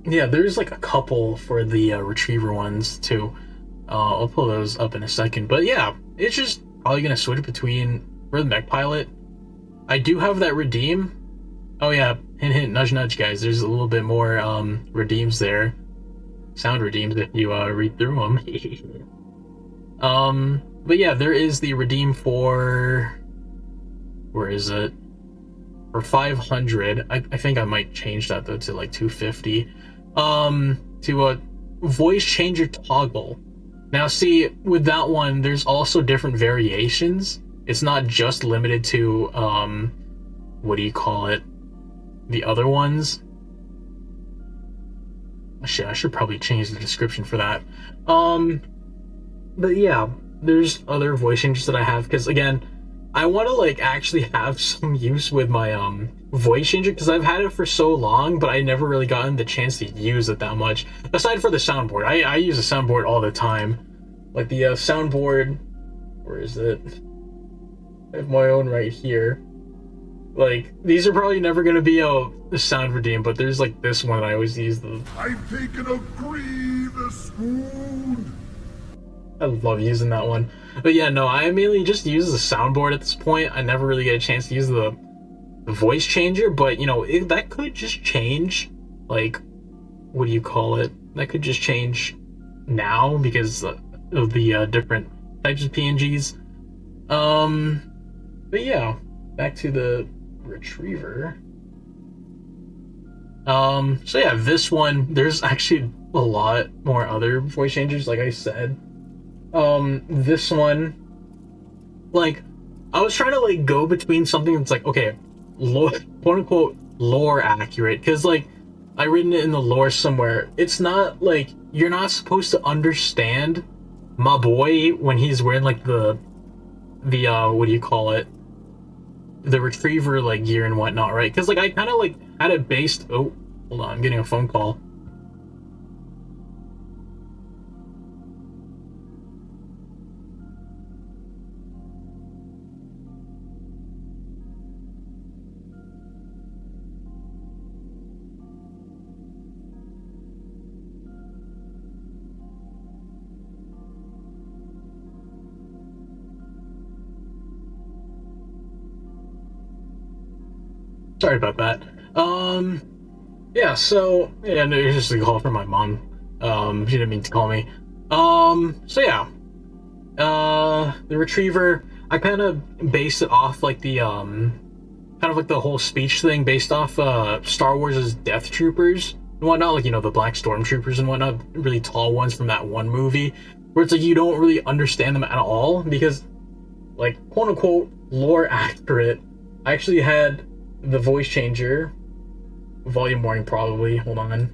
Yeah, there's, like, a couple for the, Retriever ones, too. I'll pull those up in a second, but yeah, it's just probably gonna switch between, for the mech pilot, I do have that redeem. Oh yeah, hint hint, nudge nudge, guys. There's a little bit more redeems there. Sound redeems if you read through them. But yeah, there is the redeem for, where is it? For 500. I think I might change that though to like 250. To a voice changer toggle. Now see, with that one, there's also different variations. It's not just limited to what do you call it? The other ones. Shit, I should probably change the description for that. But yeah, there's other voice changes that I have, because again, I want to like actually have some use with my voice changer, because I've had it for so long, but I never really gotten the chance to use it that much. Aside for the soundboard, I use a soundboard all the time. Like the soundboard, where is it? I have my own right here. Like, these are probably never gonna be a sound redeem, but there's like this one I always use. I've taken a grievous wound. I love using that one. But yeah, no, I mainly just use the soundboard at this point. I never really get a chance to use the voice changer, but you know, that could just change. Like, what do you call it? That could just change now because of the different types of PNGs. But yeah, back to the Retriever. So yeah, this one, there's actually a lot more other voice changers, like I said. This one, like, I was trying to like go between something that's like, okay, quote unquote lore accurate, because like I written it in the lore somewhere. It's not like you're not supposed to understand my boy when he's wearing like the what do you call it, the Retriever like gear and whatnot, right? Because like I kind of like had it based. Oh, hold on, I'm getting a phone call. Sorry about that. Yeah, so, yeah, no, it's just a call from my mom. She didn't mean to call me. So yeah. The Retriever, I kind of based it off, like, the, kind of like the whole speech thing based off, Star Wars' Death Troopers and whatnot, like, you know, the Black Stormtroopers and whatnot, really tall ones from that one movie, where it's like you don't really understand them at all, because, like, quote-unquote, lore accurate, I actually had the voice changer. Volume warning, probably. Hold on.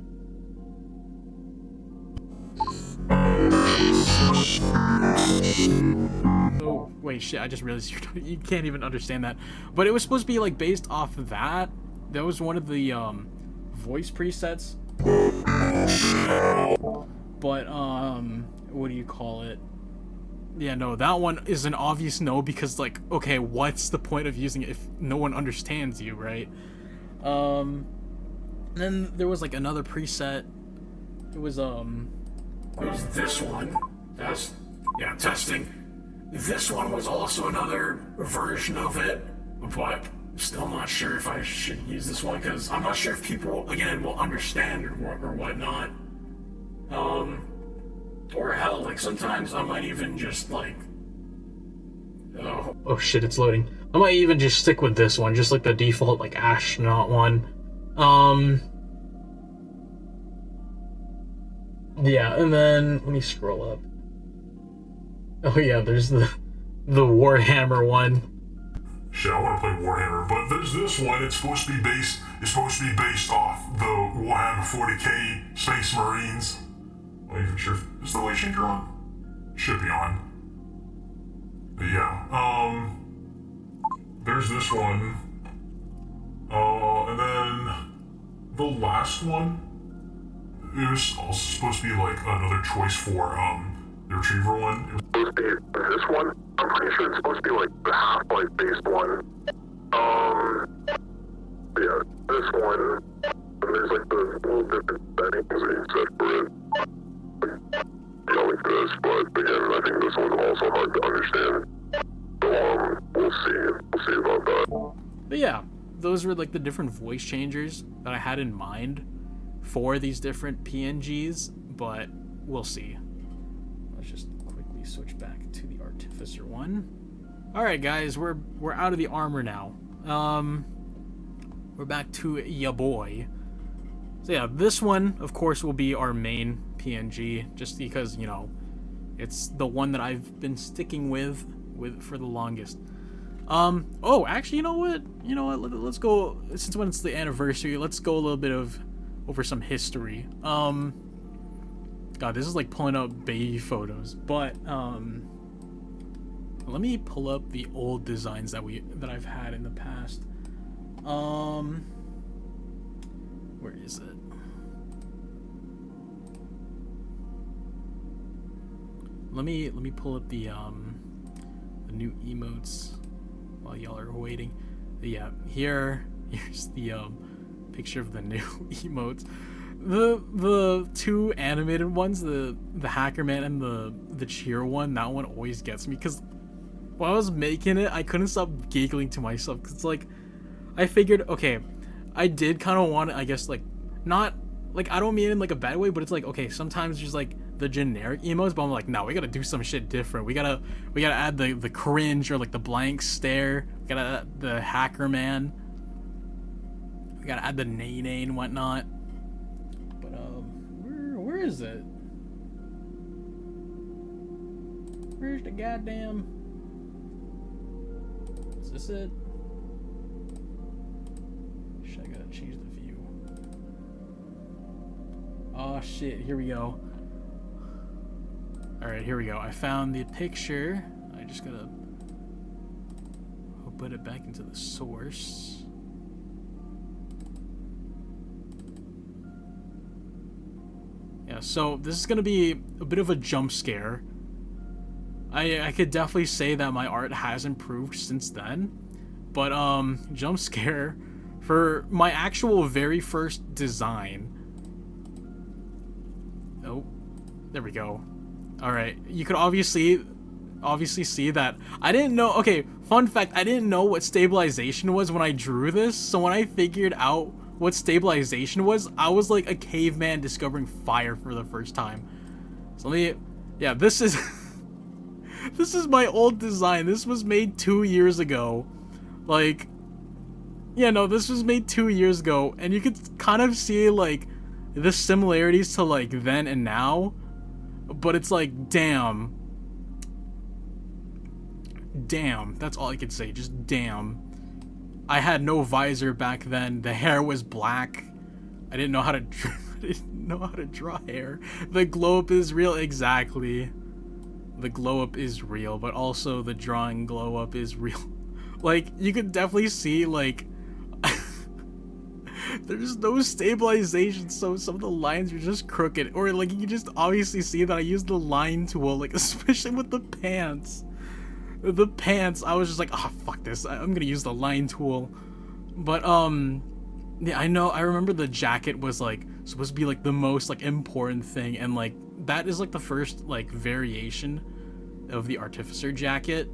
Oh, wait, shit, I just realized you can't even understand that. But it was supposed to be, like, based off of that. That was one of the, voice presets. But, what do you call it? Yeah, no, that one is an obvious no, because, like, okay, what's the point of using it if no one understands you, right? Then there was, like, another preset. It was this one. That's, yeah, testing. This one was also another version of it, but still not sure if I should use this one, because I'm not sure if people, again, will understand or whatnot. Or hell, like, sometimes I might even just, like... Oh shit, it's loading. I might even just stick with this one, just like the default, like, astronaut one. Yeah, and then, let me scroll up. Oh yeah, there's the Warhammer one. Shit, I want to play Warhammer, but there's this one. It's supposed to be based off the Warhammer 40k Space Marines. I'm not even sure. Is the voice changer on? Should be on. But yeah, there's this one. And then the last one. It was also supposed to be like another choice for the retriever one. It was supposed to be this one. I'm pretty sure it's supposed to be like the Half-Life based one. Yeah, this one. And there's like the little different settings that you set for it. Like this, but again, I think this one's also hard to understand. So we'll see about that. But yeah, those were like the different voice changers that I had in mind for these different PNGs, but we'll see. Let's just quickly switch back to the Artificer one. All right, guys, we're out of the armor now. We're back to ya boy. So yeah, this one, of course, will be our main PNG, just because, you know, it's the one that I've been sticking with for the longest. Oh, actually, you know what? Let's go, since when it's the anniversary, let's go a little bit over some history. God, this is like pulling up baby photos, but let me pull up the old designs that I've had in the past. Where is it? Let me pull up the new emotes while y'all are waiting. Yeah, here's the picture of the new emotes. The two animated ones, the Hacker Man and the Cheer one, that one always gets me, because when I was making it, I couldn't stop giggling to myself, because it's like, I figured, okay, I did kind of want it, I guess, like, not, like, I don't mean it in, like, a bad way, but it's like, okay, sometimes just, like, the generic emotes, but I'm like, no, we gotta do some shit different. We gotta add the cringe, or, like, the blank stare. We gotta add the Hacker Man. We gotta add the nay and whatnot. But, where is it? Where's the goddamn... Is this it? Shit, I gotta change the view. Oh shit, here we go. Alright, here we go. I found the picture. I just gotta put it back into the source. Yeah, so this is gonna be a bit of a jump scare. I could definitely say that my art has improved since then, but jump scare for my actual very first design. Oh, there we go. All right, you could obviously see that I didn't know. Okay, fun fact, I didn't know what stabilization was when I drew this, so when I figured out what stabilization was, I was like a caveman discovering fire for the first time. So yeah, this is this is my old design. This was made 2 years ago. Like, yeah, no, this was made 2 years ago, and you could kind of see like the similarities to like then and now, but it's like, damn, that's all I could say, just damn. I had no visor back then. The hair was black. I didn't know how to I didn't know how to draw hair. The glow up is real. Exactly. The glow up is real, but also the drawing glow up is real. Like, you could definitely see, like, there's no stabilization, so some of the lines are just crooked. Or, like, you can just obviously see that I used the line tool, like, especially with the pants. The pants, I was just like, oh, fuck this. I'm gonna use the line tool. But, yeah, I remember the jacket was, like, supposed to be, like, the most, like, important thing. And, like, that is, like, the first, like, variation of the Artificer jacket.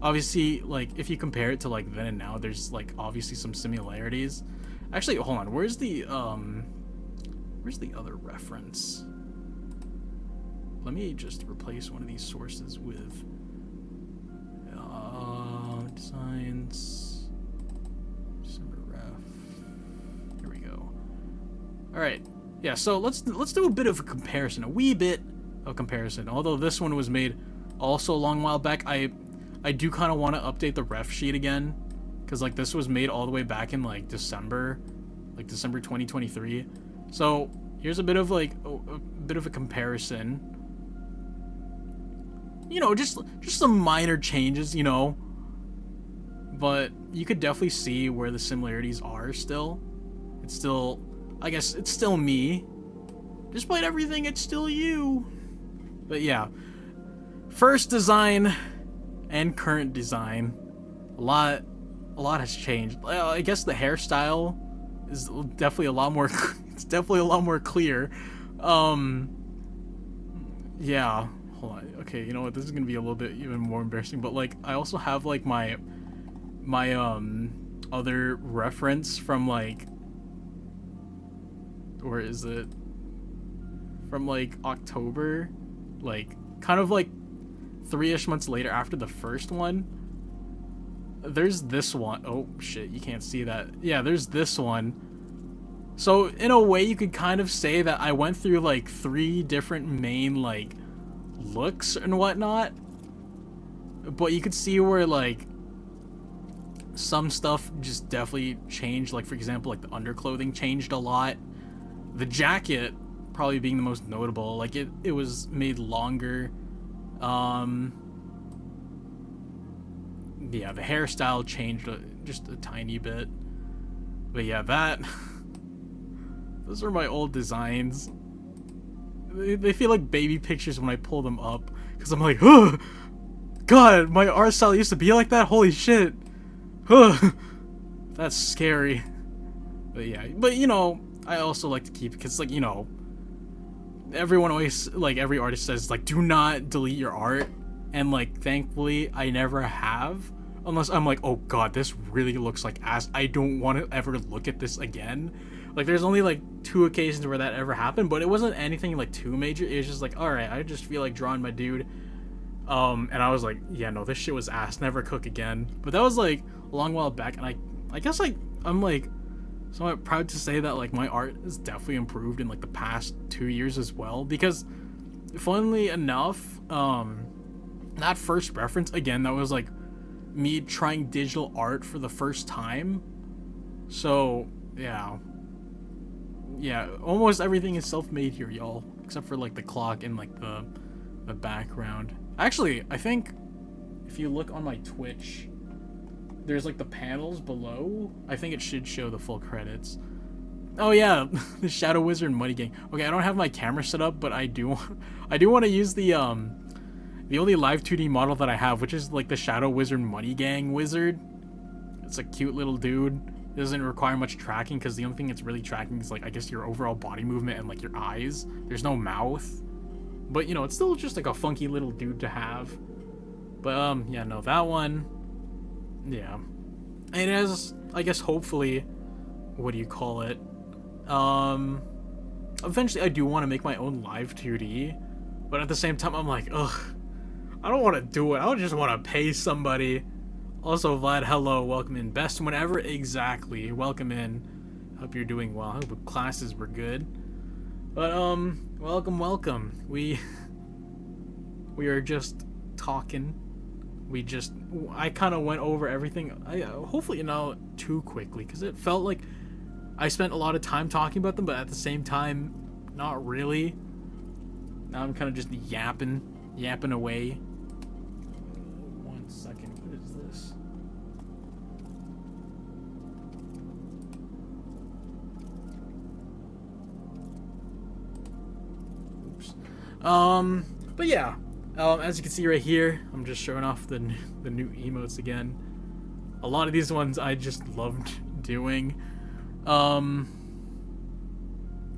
Obviously, like, if you compare it to, like, then and now, there's, like, obviously some similarities. Actually, hold on, where's the other reference? Let me just replace one of these sources with, designs, December ref, here we go. Alright, yeah, so let's do a bit of a comparison, a wee bit of comparison. Although this one was made also a long while back, I do kind of want to update the ref sheet again, because, like, this was made all the way back in, like, December 2023. So here's a bit of, like, a bit of a comparison. You know, just some minor changes, you know, but you could definitely see where the similarities are still. It's still, I guess, it's still me. Despite everything, it's still you. But yeah, first design and current design, a lot has changed. I guess the hairstyle is definitely a lot more it's definitely a lot more clear. Yeah, hold on. Okay, you know what, this is gonna be a little bit even more embarrassing, but, like, I also have, like, my other reference from, like, where is it, from, like, October, like, kind of like 3-ish months later after the first one. There's this one. Oh shit, you can't see that. Yeah, there's this one. So in a way, you could kind of say that I went through, like, 3 different main, like, looks and whatnot, but you could see where, like, some stuff just definitely changed. Like, for example, like, the underclothing changed a lot. The jacket probably being the most notable. Like, it was made longer. Yeah, the hairstyle changed just a tiny bit. But yeah, that those are my old designs. They feel like baby pictures when I pull them up, because I'm like, oh god, my art style used to be like that. Holy shit. That's scary. But yeah, but, you know, I also like to keep, because, like, you know, everyone always, like, every artist says, like, do not delete your art, and, like, thankfully I never have, unless I'm like, oh god, this really looks like ass, I don't want to ever look at this again. Like, there's only, like, 2 occasions where that ever happened, but it wasn't anything, like, too major. It was just like, alright, I just feel like drawing my dude, and I was like, yeah, no, this shit was ass, never cook again. But that was, like, a long while back, and I guess, like, I'm, like, somewhat proud to say that, like, my art has definitely improved in, like, the past 2 years as well, because, funnily enough, that first reference, again, that was, like, me trying digital art for the first time. So, yeah, almost everything is self-made here, y'all, except for, like, the clock and, like, the background. Actually, I think if you look on my Twitch, there's, like, the panels below. I think it should show the full credits. Oh yeah, the Shadow Wizard Money Gang. Okay, I don't have my camera set up, but I do want to use the only live 2D model that I have, which is, like, the Shadow Wizard Money Gang wizard. It's a cute little dude. It doesn't require much tracking, because the only thing it's really tracking is, like, I guess your overall body movement and, like, your eyes. There's no mouth. But, you know, it's still just, like, a funky little dude to have. But, yeah, no, that one, yeah. And as, I guess, hopefully, what do you call it? Eventually I do want to make my own live 2D, but at the same time, I'm like, ugh, I don't want to do it. I don't just want to pay somebody. Also, Vlad, hello, welcome in. Best whenever, exactly. Welcome in. Hope you're doing well. Hope classes were good. But, welcome. We are just talking I kind of went over everything. Hopefully not too quickly, because it felt like I spent a lot of time talking about them, but at the same time, not really. Now I'm kind of just yapping away. 1 second, what is this? Oops. But yeah, as you can see right here, I'm just showing off the new emotes again. A lot of these ones I just loved doing.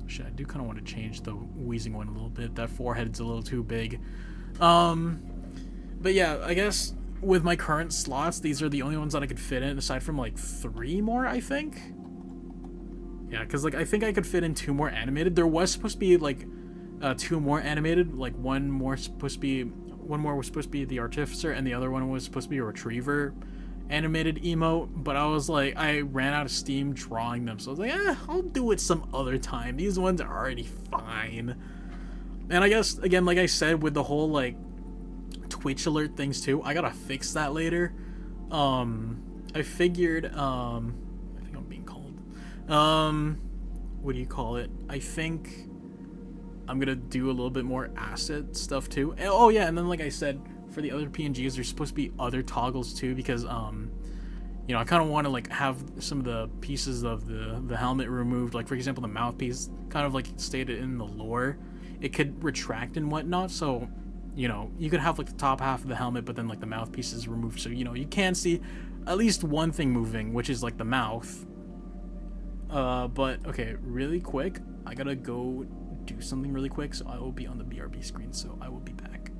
Shit, I do kind of want to change the wheezing one a little bit. That forehead's a little too big. But yeah, I guess with my current slots, these are the only ones that I could fit in, aside from like 3 more, I think. Yeah, because like I think I could fit in 2 more animated. There was supposed to be like 2 more animated, like one more was supposed to be the artificer, and the other one was supposed to be a retriever animated emote, but I was like, I ran out of steam drawing them, so I was like, I'll do it some other time. These ones are already fine. And I guess, again, like I said, with the whole like Twitch alert things too, I gotta fix that later. I figured, I think I'm being called. What do you call it? I think I'm gonna do a little bit more asset stuff too. And, oh yeah, and then like I said, for the other PNGs, there's supposed to be other toggles too, because you know, I kind of want to like have some of the pieces of the helmet removed. Like for example, the mouthpiece, kind of like stated in the lore, it could retract and whatnot. So, you know, you could have like the top half of the helmet, but then like the mouthpiece is removed, so you know you can see at least one thing moving, which is like the mouth. But okay, really quick, I gotta go do something really quick, so I will be on the BRB screen. So I will be back.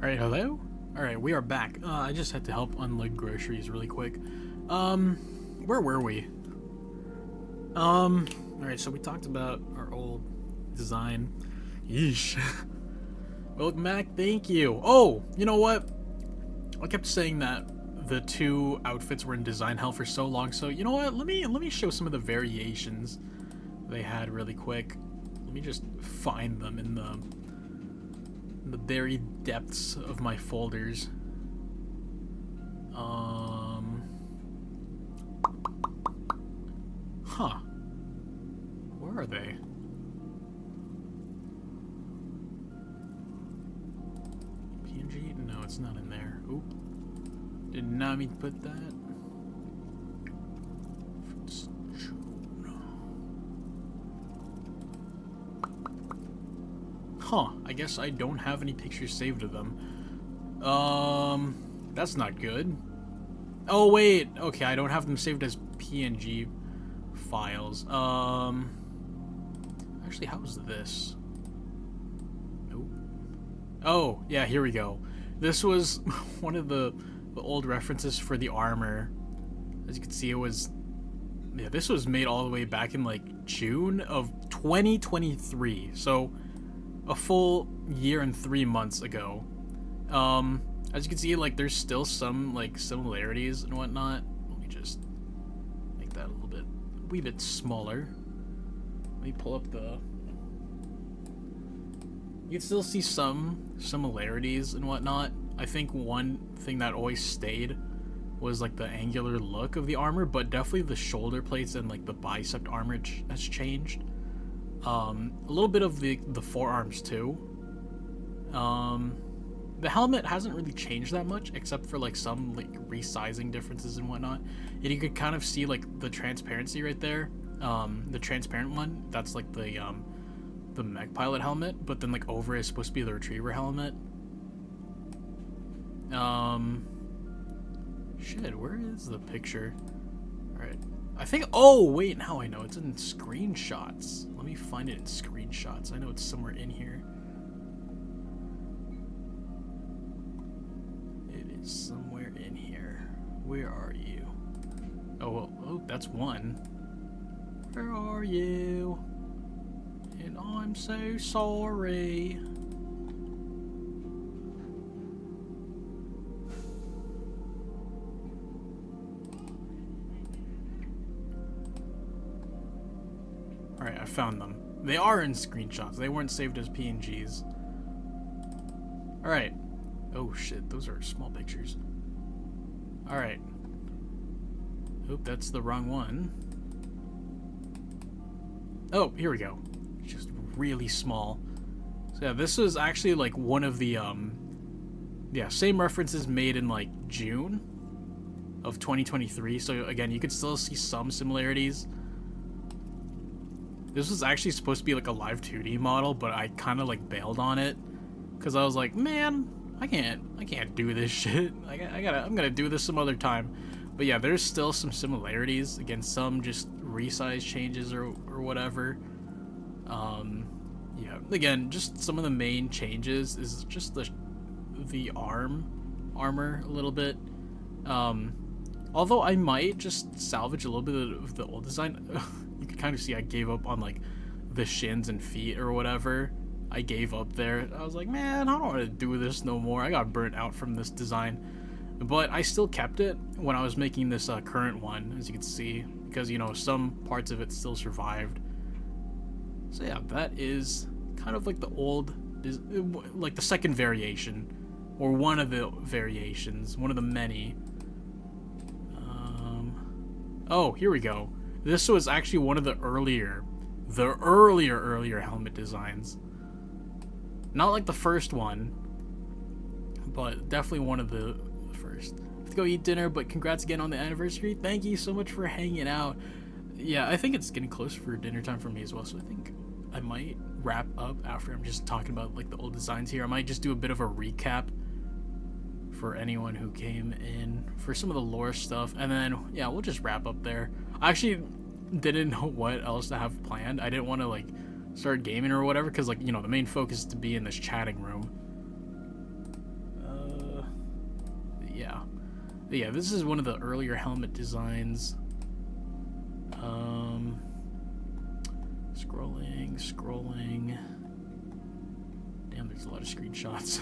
Alright, hello? Alright, we are back. I just had to help unload groceries really quick. Where were we? Alright, so we talked about our old design. Yeesh. Welcome back, thank you. Oh, you know what? I kept saying that the two outfits were in design hell for so long, so you know what? Let me show some of the variations they had really quick. Let me just find them in the buried depths of my folders. Huh. Where are they? PNG? No, it's not in there. Oop. Did not mean to put that. Huh, I guess I don't have any pictures saved of them. That's not good. Oh, wait. Okay, I don't have them saved as PNG files. Actually, how's this? Nope. Oh, yeah, here we go. This was one of the old references for the armor. As you can see, it was... Yeah, this was made all the way back in, like, June of 2023. So... a full year and 3 months ago. As you can see, like, there's still some, like, similarities and whatnot. Let me just make that a wee bit smaller. Let me pull up the... You can still see some similarities and whatnot. I think one thing that always stayed was, like, the angular look of the armor, but definitely the shoulder plates and, like, the bicep armor has changed. A little bit of the forearms too. The helmet hasn't really changed that much, except for like some like resizing differences and whatnot. And you could kind of see like the transparency right there. The transparent one, that's like the mech pilot helmet, but then like over is supposed to be the retriever helmet. Shit, where is the picture? Alright. I think, oh, wait, now I know. It's in screenshots. Let me find it in screenshots. I know it's somewhere in here. It is somewhere in here. Where are you? Oh, well, oh, that's one. Where are you? And I'm so sorry. Alright, I found them. They are in screenshots. They weren't saved as PNGs. Alright. Oh shit, those are small pictures. Alright. Oop, that's the wrong one. Oh, here we go. Just really small. So yeah, this was actually like one of the, yeah, same references made in like June of 2023. So again, you could still see some similarities. This was actually supposed to be like a live 2D model, but I kind of like bailed on it because I was like, man, I can't do this shit. I'm gonna do this some other time. But yeah, there's still some similarities. Again, some just resize changes or whatever. Yeah, again, just some of the main changes is just the armor a little bit. Although I might just salvage a little bit of the old design. You can kind of see I gave up on like the shins and feet or whatever. I gave up there. I was like, man, I don't want to do this no more. I got burnt out from this design. But I still kept it when I was making this current one, as you can see, because, you know, some parts of it still survived. So yeah, that is kind of like the old, like the second variation, or one of the variations, one of the many. Oh, here we go. This was actually one of the earlier helmet designs. Not like the first one, but definitely one of the first. I have to go eat dinner, but congrats again on the anniversary. Thank you so much for hanging out. Yeah, I think it's getting close for dinner time for me as well, so I think I might wrap up after I'm just talking about like the old designs here. I might just do a bit of a recap for anyone who came in for some of the lore stuff, and then yeah, we'll just wrap up there. I actually didn't know what else to have planned. I didn't want to like start gaming or whatever, because like, you know, the main focus is to be in this chatting room. Yeah, this is one of the earlier helmet designs. Scrolling. Damn, there's a lot of screenshots.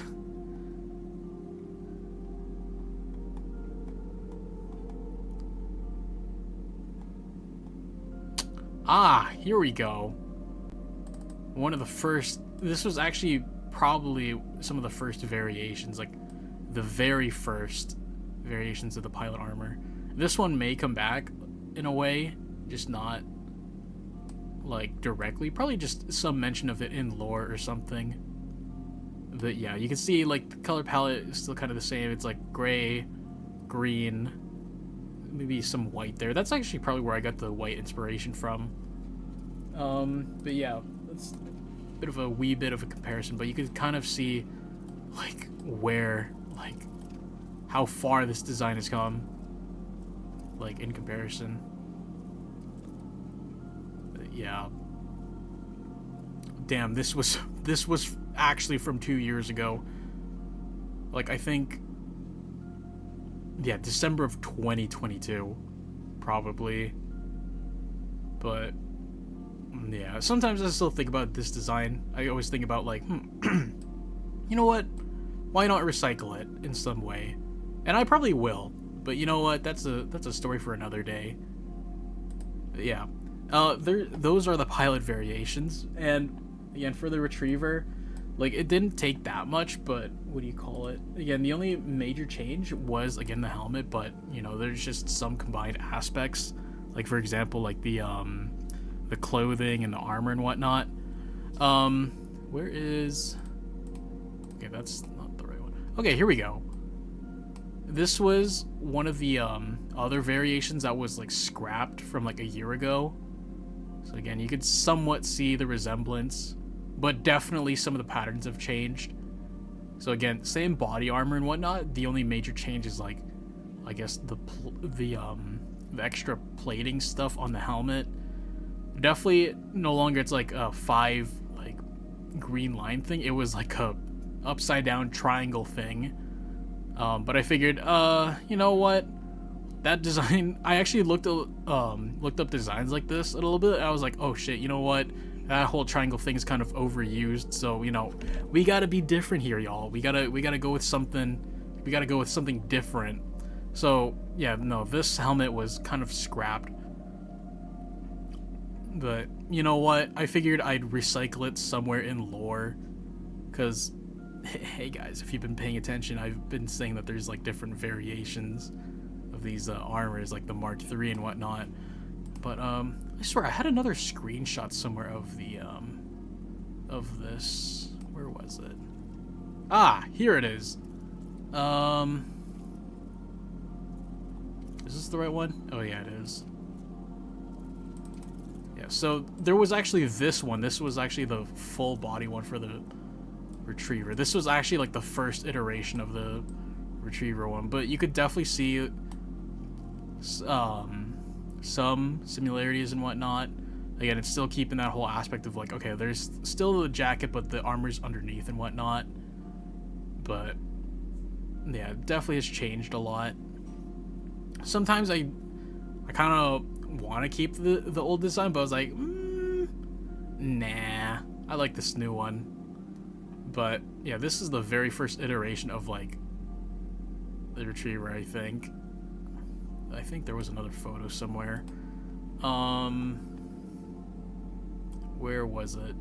Ah, here we go. One of the first, this was actually probably some of the first variations, like the very first variations of the pilot armor. This one may come back in a way, just not like directly, probably just some mention of it in lore or something. But yeah, you can see like the color palette is still kind of the same. It's like gray, green, maybe some white there. That's actually probably where I got the white inspiration from. But yeah, that's a bit of a wee bit of a comparison, but you could kind of see like where, like how far this design has come, like in comparison. But yeah. Damn, this was actually from 2 years ago. Like, I think, yeah, December of 2022, probably. But yeah, sometimes I still think about this design. I always think about like, you know what? Why not recycle it in some way? And I probably will. But you know what? That's a story for another day. But yeah, those are the pilot variations, and again, for the Retriever, like, it didn't take that much, but what do you call it? Again, the only major change was, again, the helmet, but, you know, there's just some combined aspects. Like, for example, like the clothing and the armor and whatnot. Where is... Okay, that's not the right one. Okay, here we go. This was one of the other variations that was, like, scrapped from, like, a year ago. So, again, you could somewhat see the resemblance, but definitely some of the patterns have changed. So again, same body armor and whatnot. The only major change is, like, I guess the extra plating stuff on the helmet. Definitely no longer it's like a 5 like green line thing. It was like a upside down triangle thing. But I figured, you know what? That design, I actually looked up designs like this a little bit. And I was like, oh shit, you know what? That whole triangle thing is kind of overused, so, you know, we gotta be different here, y'all. We gotta go with something. We gotta go with something different. So yeah, no, this helmet was kind of scrapped. But you know what? I figured I'd recycle it somewhere in lore, because hey guys, if you've been paying attention, I've been saying that there's like different variations of these armors, like the Mark III and whatnot. But I swear I had another screenshot somewhere of the of this. Where was it? Ah, here it is. Is this the right one? Oh yeah, it is. Yeah, so there was actually this one. This was actually the full body one for the Retriever. This was actually like the first iteration of the Retriever one, but you could definitely see some similarities and whatnot. Again, it's still keeping that whole aspect of like, okay, there's still the jacket, but the armor's underneath and whatnot. But yeah, it definitely has changed a lot. Sometimes I kind of want to keep the old design, but I was like, nah, I like this new one. But yeah, this is the very first iteration of like the Retriever, I think. I think there was another photo somewhere. Where was it?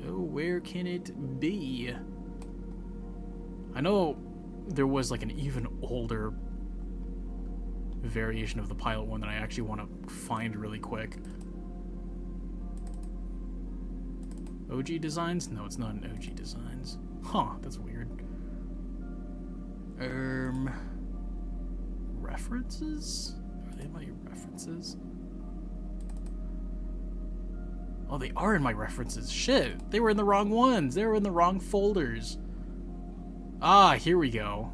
Oh, where can it be? I know there was like an even older variation of the pilot one that I actually want to find really quick. OG Designs? No, it's not an OG Designs. Huh, that's weird. References? Are they my references? Oh, they are in my references. Shit, they were in the wrong ones. They were in the wrong folders. Ah, here we go.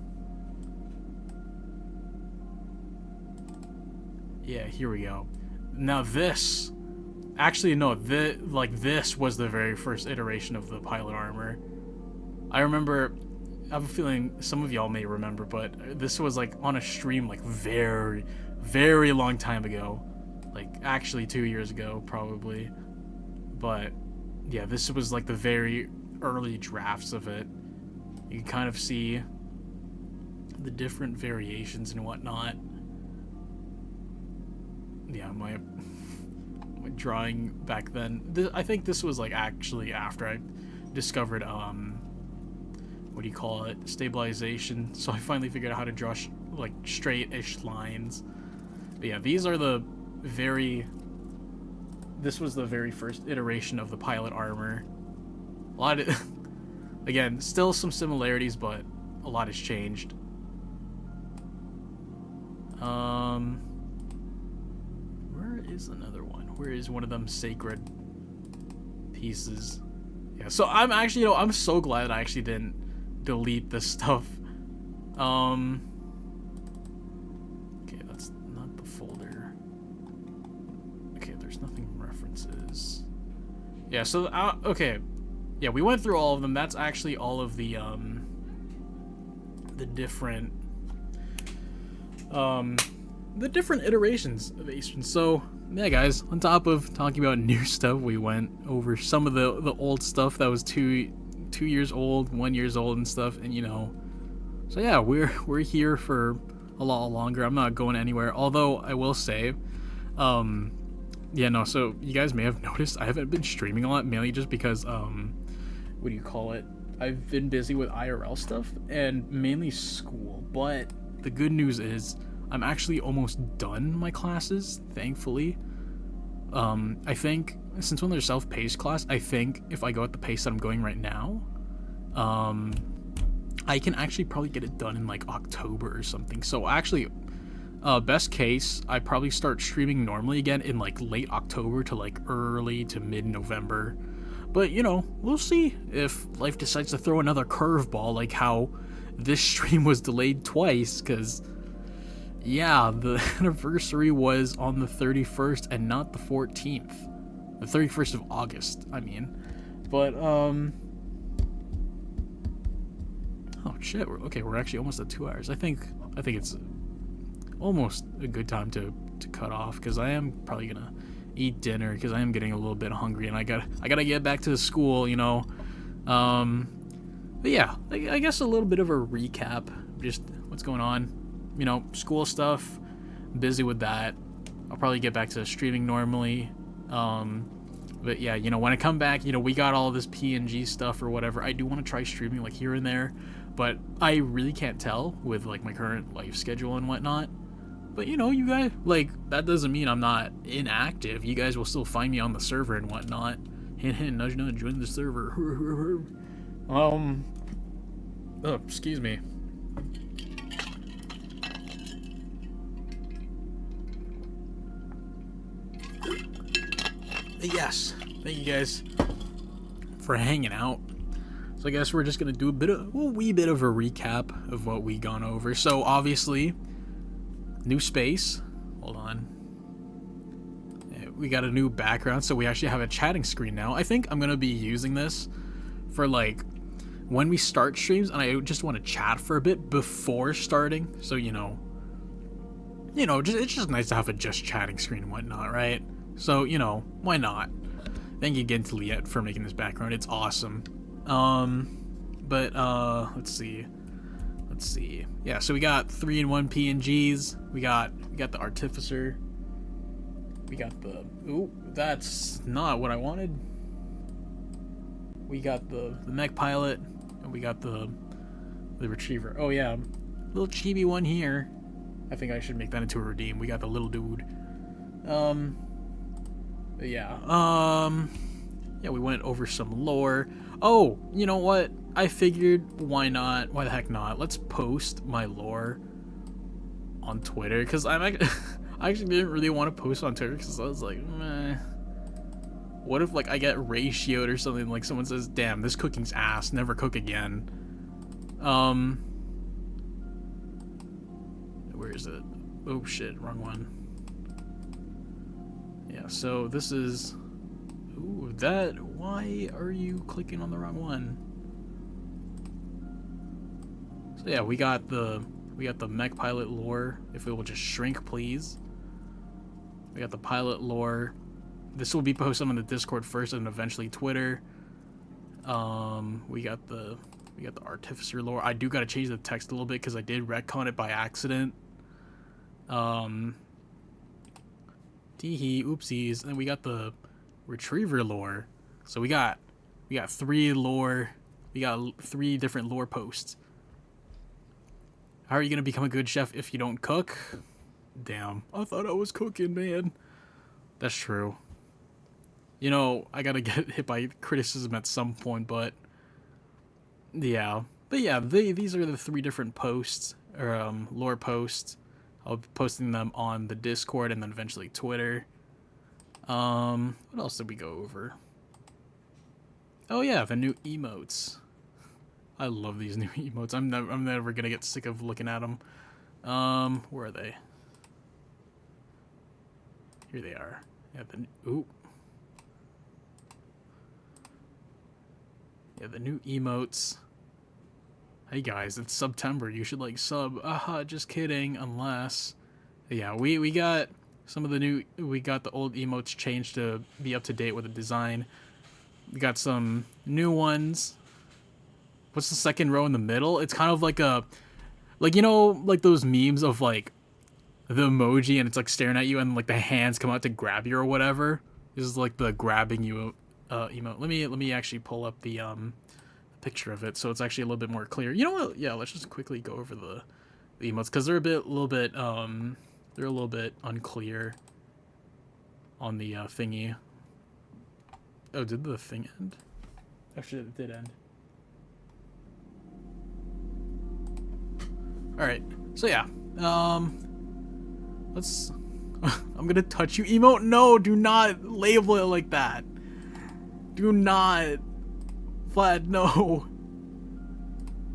Yeah, here we go. Now this... Actually, no, this was the very first iteration of the pilot armor. I remember I have a feeling some of y'all may remember, but this was like on a stream like very, very long time ago. Like actually 2 years ago, probably. But yeah, this was like the very early drafts of it. You can kind of see the different variations and whatnot. Yeah, my drawing back then. I think this was like actually after I discovered what do you call it, stabilization. So I finally figured out how to draw like straight-ish lines. But yeah, these are the this was the very first iteration of the pilot armor. A lot of again, still some similarities, but a lot has changed. Where is another one? Where is one of them sacred pieces? Yeah, so I'm actually, I'm so glad I actually didn't delete this stuff. Okay, that's not the folder. Okay, there's nothing references. Yeah, so, okay. Yeah, we went through all of them. That's actually all of the different, iterations of Asian. So, yeah, guys, on top of talking about new stuff, we went over some of the old stuff that was two years old, 1 year old and stuff, and so yeah, we're here for a lot longer. I'm not going anywhere, although I will say, yeah, no, so you guys may have noticed I haven't been streaming a lot, mainly just because, what do you call it? I've been busy with IRL stuff and mainly school, but the good news is I'm actually almost done my classes, thankfully. I think since when there's self-paced class, I think if I go at the pace that I'm going right now, I can actually probably get it done in like October or something. So actually, best case, I probably start streaming normally again in like late October to like early to mid-November. But we'll see if life decides to throw another curveball, like how this stream was delayed twice, because yeah, the anniversary was on the 31st and not the 14th. The 31st of August, I mean. But, oh shit, we're actually almost at 2 hours. I think it's almost a good time to cut off, because I am probably gonna eat dinner, because I am getting a little bit hungry, and I gotta get back to the school, But yeah, I guess a little bit of a recap, just what's going on. School stuff, busy with that. I'll probably get back to streaming normally. But yeah, when I come back, we got all this PNG stuff or whatever. I do want to try streaming like here and there, but I really can't tell with like my current life schedule and whatnot. But you guys, like, that doesn't mean I'm not inactive. You guys will still find me on the server and whatnot. Hint, hint, nudge, nudge, join the server. Oh, excuse me. Yes, thank you guys for hanging out. So I guess we're just gonna do a wee bit of a recap of what we gone over. So obviously, new space. Hold on. We got a new background, so we actually have a chatting screen now. I think I'm gonna be using this for like when we start streams, and I just want to chat for a bit before starting. So it's just nice to have a just chatting screen and whatnot, right? So, why not? Thank you again to Liette for making this background. It's awesome. But let's see. Yeah, so we got 3-in-1 PNGs. We got the Artificer. We got the... Ooh, that's not what I wanted. We got the mech pilot. And we got the Retriever. Oh, yeah. Little chibi one here. I think I should make that into a redeem. We got the little dude. Yeah, we went over some lore. Oh, you know what? I figured, why not? Why the heck not? Let's post my lore on Twitter, because I actually didn't really want to post on Twitter, because I was like, meh. What if, like, I get ratioed or something, like someone says, damn, this cooking's ass, never cook again. Where is it? Oh, shit, wrong one. Yeah, so this is... Ooh, why are you clicking on the wrong one? So yeah, we got the mech pilot lore. If it will just shrink, please. We got the pilot lore. This will be posted on the Discord first, and eventually Twitter. We got the artificer lore. I do gotta change the text a little bit because I did retcon it by accident. Teehee, oopsies. And then we got the retriever lore. So we got 3 lore. We got 3 different lore posts. How are you gonna become a good chef if you don't cook? Damn, I thought I was cooking, man. That's true. You know, I gotta get hit by criticism at some point, but yeah. But yeah, these are the 3 different posts, or lore posts. I'll be posting them on the Discord and then eventually Twitter. What else did we go over? Oh yeah, the new emotes. I love these new emotes. I'm never gonna get sick of looking at them. Where are they? Here they are. Yeah, the new emotes. Hey guys, it's September. You should like sub. Just kidding. Unless, yeah, we got some of the new. We got the old emotes changed to be up to date with the design. We got some new ones. What's the second row in the middle? It's kind of like you know, like those memes of like the emoji and it's like staring at you and like the hands come out to grab you or whatever. This is like the grabbing you emote. Let me actually pull up the picture of it so it's actually a little bit more clear. You know what? Yeah, let's just quickly go over the emotes because they're a little bit unclear on the thingy. Oh, did the thing end? Actually, it did end. All right. So yeah. Let's. I'm gonna touch you, emote. No, do not label it like that. Do not. Vlad, no.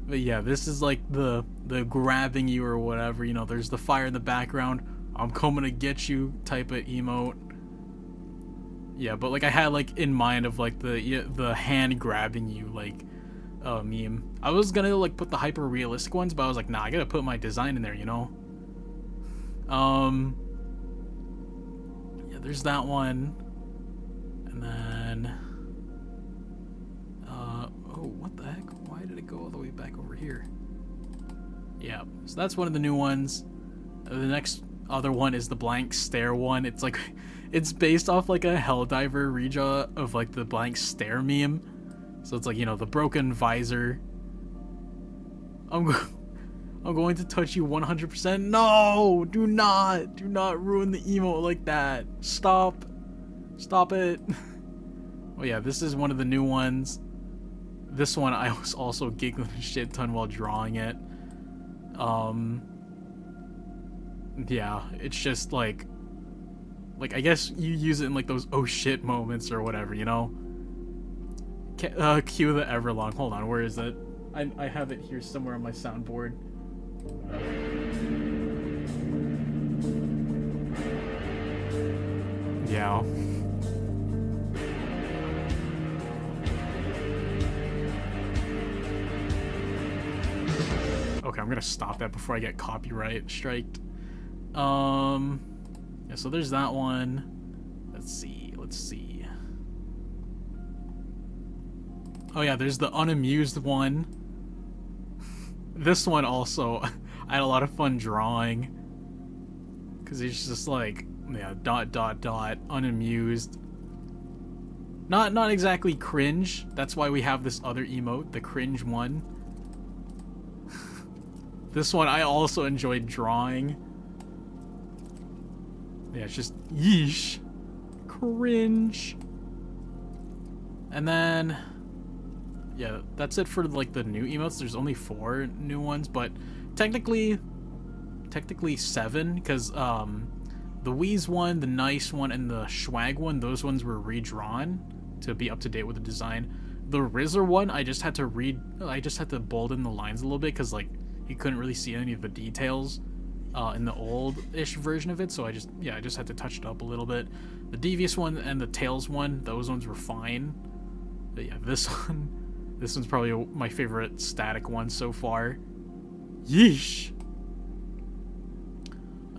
But yeah, this is like the grabbing you or whatever. You know, there's the fire in the background. I'm coming to get you type of emote. Yeah, but like I had like in mind of like the hand grabbing you like meme. I was gonna like put the hyper realistic ones, but I was like, nah, I gotta put my design in there, you know. Yeah, there's that one, and then oh, what the heck? Why did it go all the way back over here? Yeah, so that's one of the new ones. The next other one is the blank stare one. It's like it's based off like a Helldiver redraw of like the blank stare meme. So it's like, you know, the broken visor. I'm going to touch you 100%. No, do not ruin the emote like that. Stop it. Oh yeah, this is one of the new ones. This one I was also giggling a shit ton while drawing it. Yeah, it's just like I guess you use it in like those oh shit moments or whatever, you know. Cue the Everlong. Hold on, where is it? I have it here somewhere on my soundboard. Yeah. Okay, I'm gonna stop that before I get copyright striked. Yeah, so there's that one. Let's see. Oh yeah, there's the unamused one. This one also, I had a lot of fun drawing. Cause it's just like, yeah, ... unamused. Not exactly cringe. That's why we have this other emote, the cringe one. This one I also enjoyed drawing. Yeah, it's just yeesh. Cringe. And then yeah, that's it for like the new emotes. There's only 4 new ones, but technically 7 because the Wheeze one, the Nice one, and the Schwag one, those ones were redrawn to be up to date with the design. The Rizzer one, I just had to bolden the lines a little bit because like you couldn't really see any of the details in the old-ish version of it, so I just had to touch it up a little bit. The Devious one and the Tails one, those ones were fine. But yeah, this one's probably my favorite static one so far. Yeesh.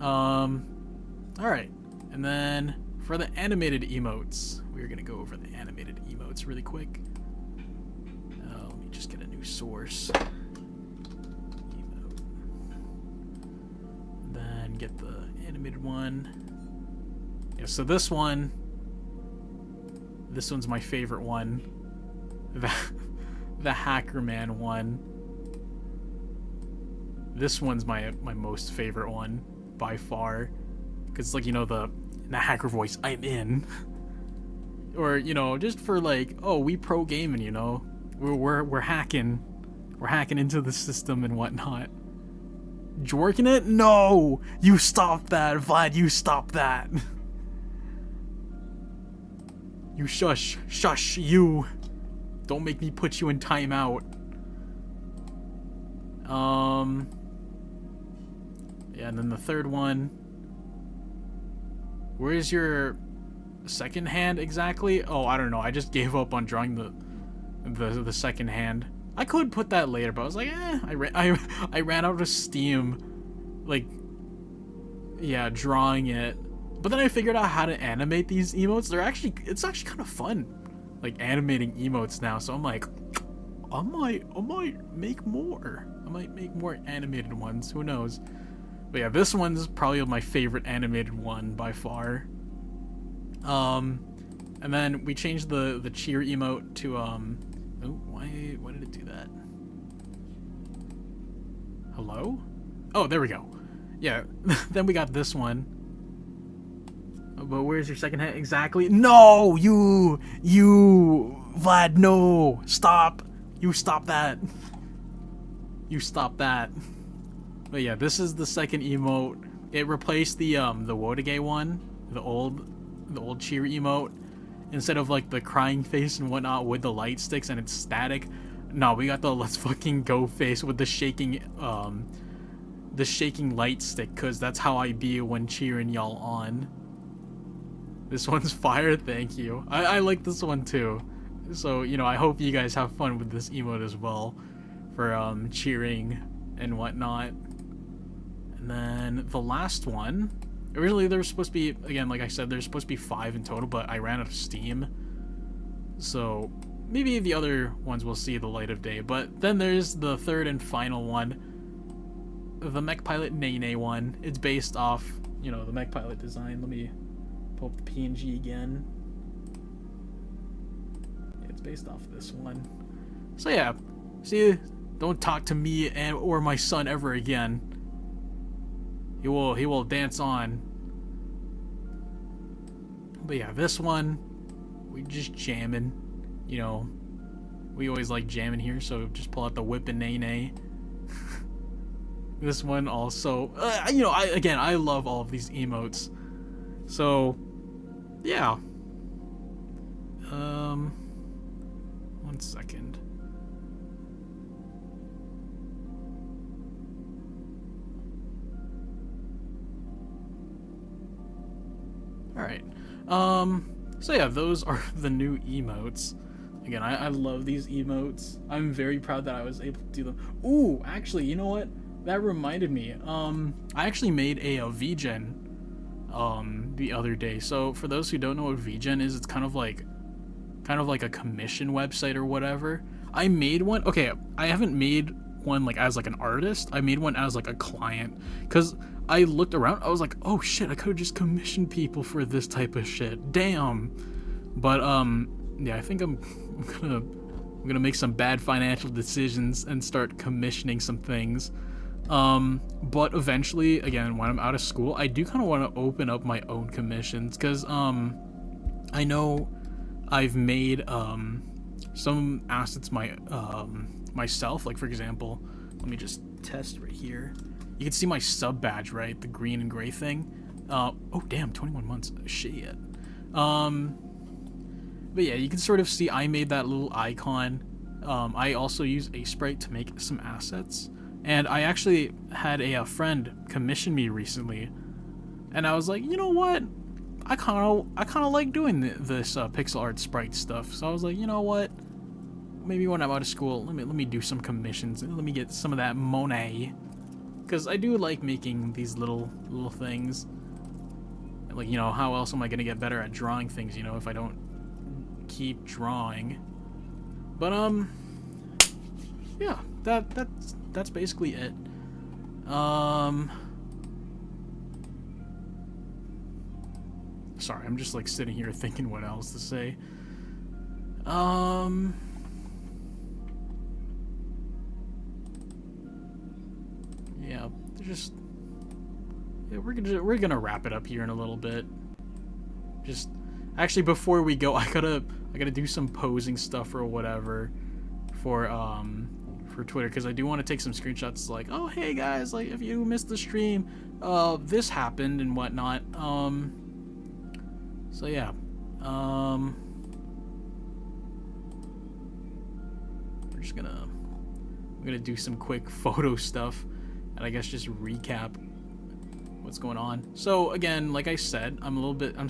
Alright. And then for the animated emotes, we're gonna go over the animated emotes really quick. Let me just get a new source. Emote. Then get the animated one. Yeah, so this one's my favorite one. The Hacker Man one. This one's my most favorite one by far, because it's like, you know, the hacker voice, I'm in. Or, you know, just for like, oh, we pro gaming, you know, we're hacking into the system and whatnot. Jorking it? No, you stop that, Vlad. You stop that. You shush, you. Don't make me put you in timeout. Yeah, and then the third one. Where's your second hand exactly? Oh, I don't know. I just gave up on drawing the second hand. I could put that later, but I was like, I ran out of steam, like, yeah, drawing it. But then I figured out how to animate these emotes. It's actually kind of fun, like animating emotes now. So I'm like, I might make more. I might make more animated ones. Who knows? But yeah, this one's probably my favorite animated one by far. And then we changed the cheer emote to oh, why did it do that? Hello? Oh, there we go. Yeah, then we got this one. But where's your second hand exactly? No, you Vlad, no, stop. You stop that. You stop that. But yeah, this is the second emote. It replaced the Wodige one, the old cheer emote. Instead of like the crying face and whatnot with the light sticks and it's static. No, we got the let's fucking go face with the shaking light stick, cause that's how I be when cheering y'all on. This one's fire, thank you. I like this one too. So, you know, I hope you guys have fun with this emote as well for cheering and whatnot. And then the last one, originally there was supposed to be, again, like I said, there's supposed to be 5 in total, but I ran out of steam. So maybe the other ones will see the light of day. But then there's the third and final one, the Mech Pilot Nene one. It's based off, you know, the Mech Pilot design. Let me pull up the PNG again. Yeah, it's based off this one. So yeah, see, don't talk to me or my son ever again. He will dance on. But yeah, this one, we just jamming. You know, we always like jamming here, so just pull out the whip and nay. This one also, you know, I love all of these emotes. So, yeah. 1 second. Alright. So yeah, those are the new emotes. Again, I love these emotes. I'm very proud that I was able to do them. Ooh, actually, you know what? That reminded me. I actually made a VGen the other day. So for those who don't know what VGen is, it's kind of like a commission website or whatever. I made one. Okay, I haven't made one like as like an artist. I made one as like a client, because I looked around. I was like, oh shit, I could have just commissioned people for this type of shit. Damn. But yeah, I think I'm gonna make some bad financial decisions and start commissioning some things. But eventually, again, when I'm out of school, I do kind of want to open up my own commissions, because I know I've made some assets myself. Like for example, let me just test right here. You can see my sub badge, right? The green and gray thing. Oh damn, 21 months. Shit. But yeah, you can sort of see I made that little icon. I also use Sprite to make some assets. And I actually had a friend commission me recently, and I was like, you know what? I kind of like doing this pixel art sprite stuff. So I was like, you know what? Maybe when I'm out of school, let me do some commissions and let me get some of that money. because I do like making these little things. Like, you know, how else am I gonna get better at drawing things, you know, if I don't keep drawing? But yeah, that's basically it. Sorry, I'm just like sitting here thinking what else to say. Yeah, just we're gonna wrap it up here in a little bit. Just actually, before we go, I gotta do some posing stuff or whatever for Twitter, because I do want to take some screenshots like, oh hey guys, like if you missed the stream, this happened and whatnot. So yeah, I'm gonna do some quick photo stuff, and I guess just recap what's going on. So again, like I said, I'm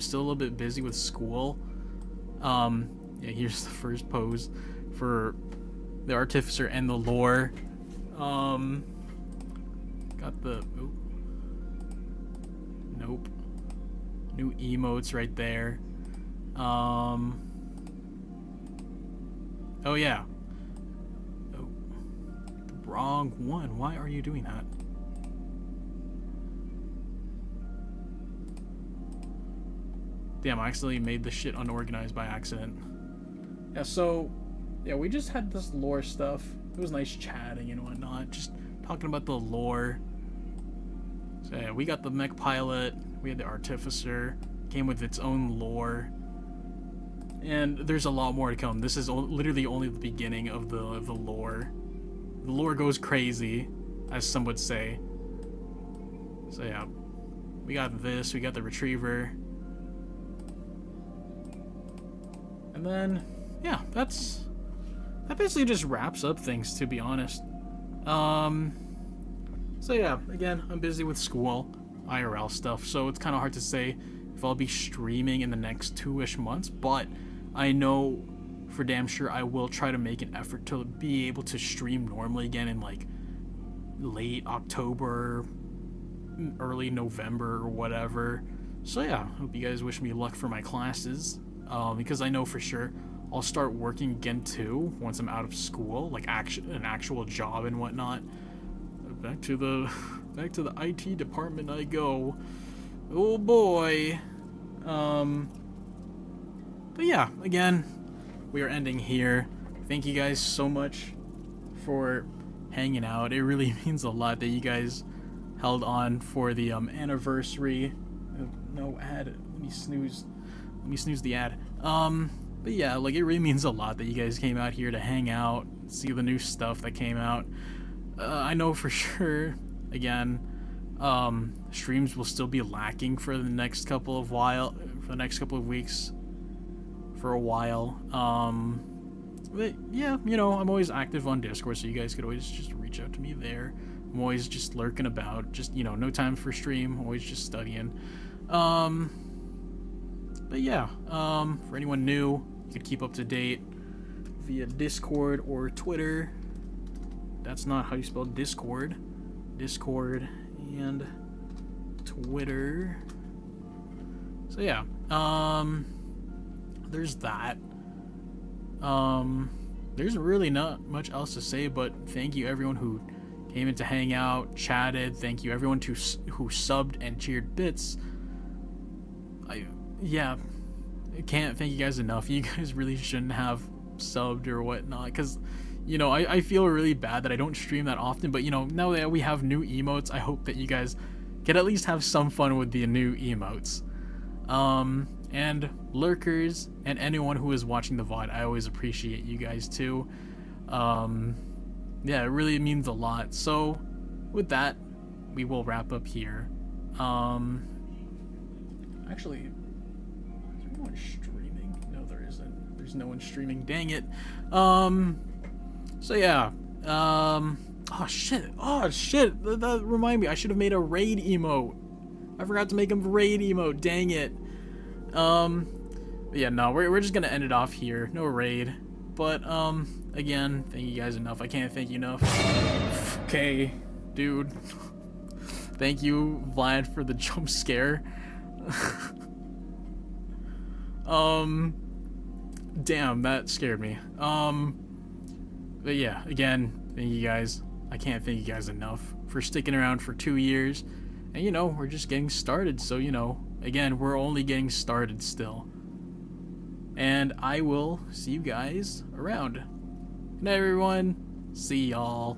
still a little bit busy with school. Yeah, here's the first pose for the Artificer and the Lore. Got the nope. New emotes right there. Oh yeah. Oh, the wrong one. Why are you doing that? Damn, I accidentally made this shit unorganized by accident. Yeah, so yeah, we just had this lore stuff. It was nice chatting and whatnot, just talking about the lore. So yeah, we got the mech pilot, we had the Artificer, came with its own lore, and there's a lot more to come. This is literally only the beginning of the lore. The lore goes crazy, as some would say. So yeah, we got this, we got the Retriever, and then yeah, that basically just wraps up things, to be honest. So yeah, again, I'm busy with school, IRL stuff, so it's kind of hard to say if I'll be streaming in the next 2-ish months, but I know for damn sure I will try to make an effort to be able to stream normally again in like late October, early November or whatever. So yeah, hope you guys wish me luck for my classes, because I know for sure I'll start working again too once I'm out of school, like an actual job and whatnot. Back to the IT department I go. Oh boy. But yeah, again, we are ending here. Thank you guys so much for hanging out. It really means a lot that you guys held on for the anniversary. No ad. Let me snooze the ad. But yeah, like it really means a lot that you guys came out here to hang out, see the new stuff that came out. I know for sure, again, streams will still be lacking for the next couple of weeks, for a while. But yeah, you know, I'm always active on Discord, so you guys could always just reach out to me there. I'm always just lurking about, just, you know, no time for stream, always just studying. But yeah, for anyone new, you could keep up to date via Discord or Twitter. That's not how you spell Discord. Discord and Twitter. So yeah, there's that. There's really not much else to say, but thank you everyone who came in to hang out, chatted. Thank you everyone who subbed and cheered bits. I can't thank you guys enough. You guys really shouldn't have subbed or whatnot, because you know, I feel really bad that I don't stream that often, but you know, now that we have new emotes, I hope that you guys can at least have some fun with the new emotes. And lurkers and anyone who is watching the VOD, I always appreciate you guys too. Yeah, it really means a lot. So with that, we will wrap up here. Actually, is anyone streaming? No, there isn't. There's no one streaming. Dang it. So yeah, oh shit, that reminded me, I should have made a raid emote. I forgot to make a raid emote, dang it. But yeah, no, we're just gonna end it off here, no raid. But, again, thank you guys enough, I can't thank you enough. Okay, dude. Thank you, Vlad, for the jump scare. Damn, that scared me. But yeah, again, thank you guys. I can't thank you guys enough for sticking around for 2 years. And you know, we're just getting started, so you know, again, we're only getting started still. And I will see you guys around. Good night, everyone. See y'all.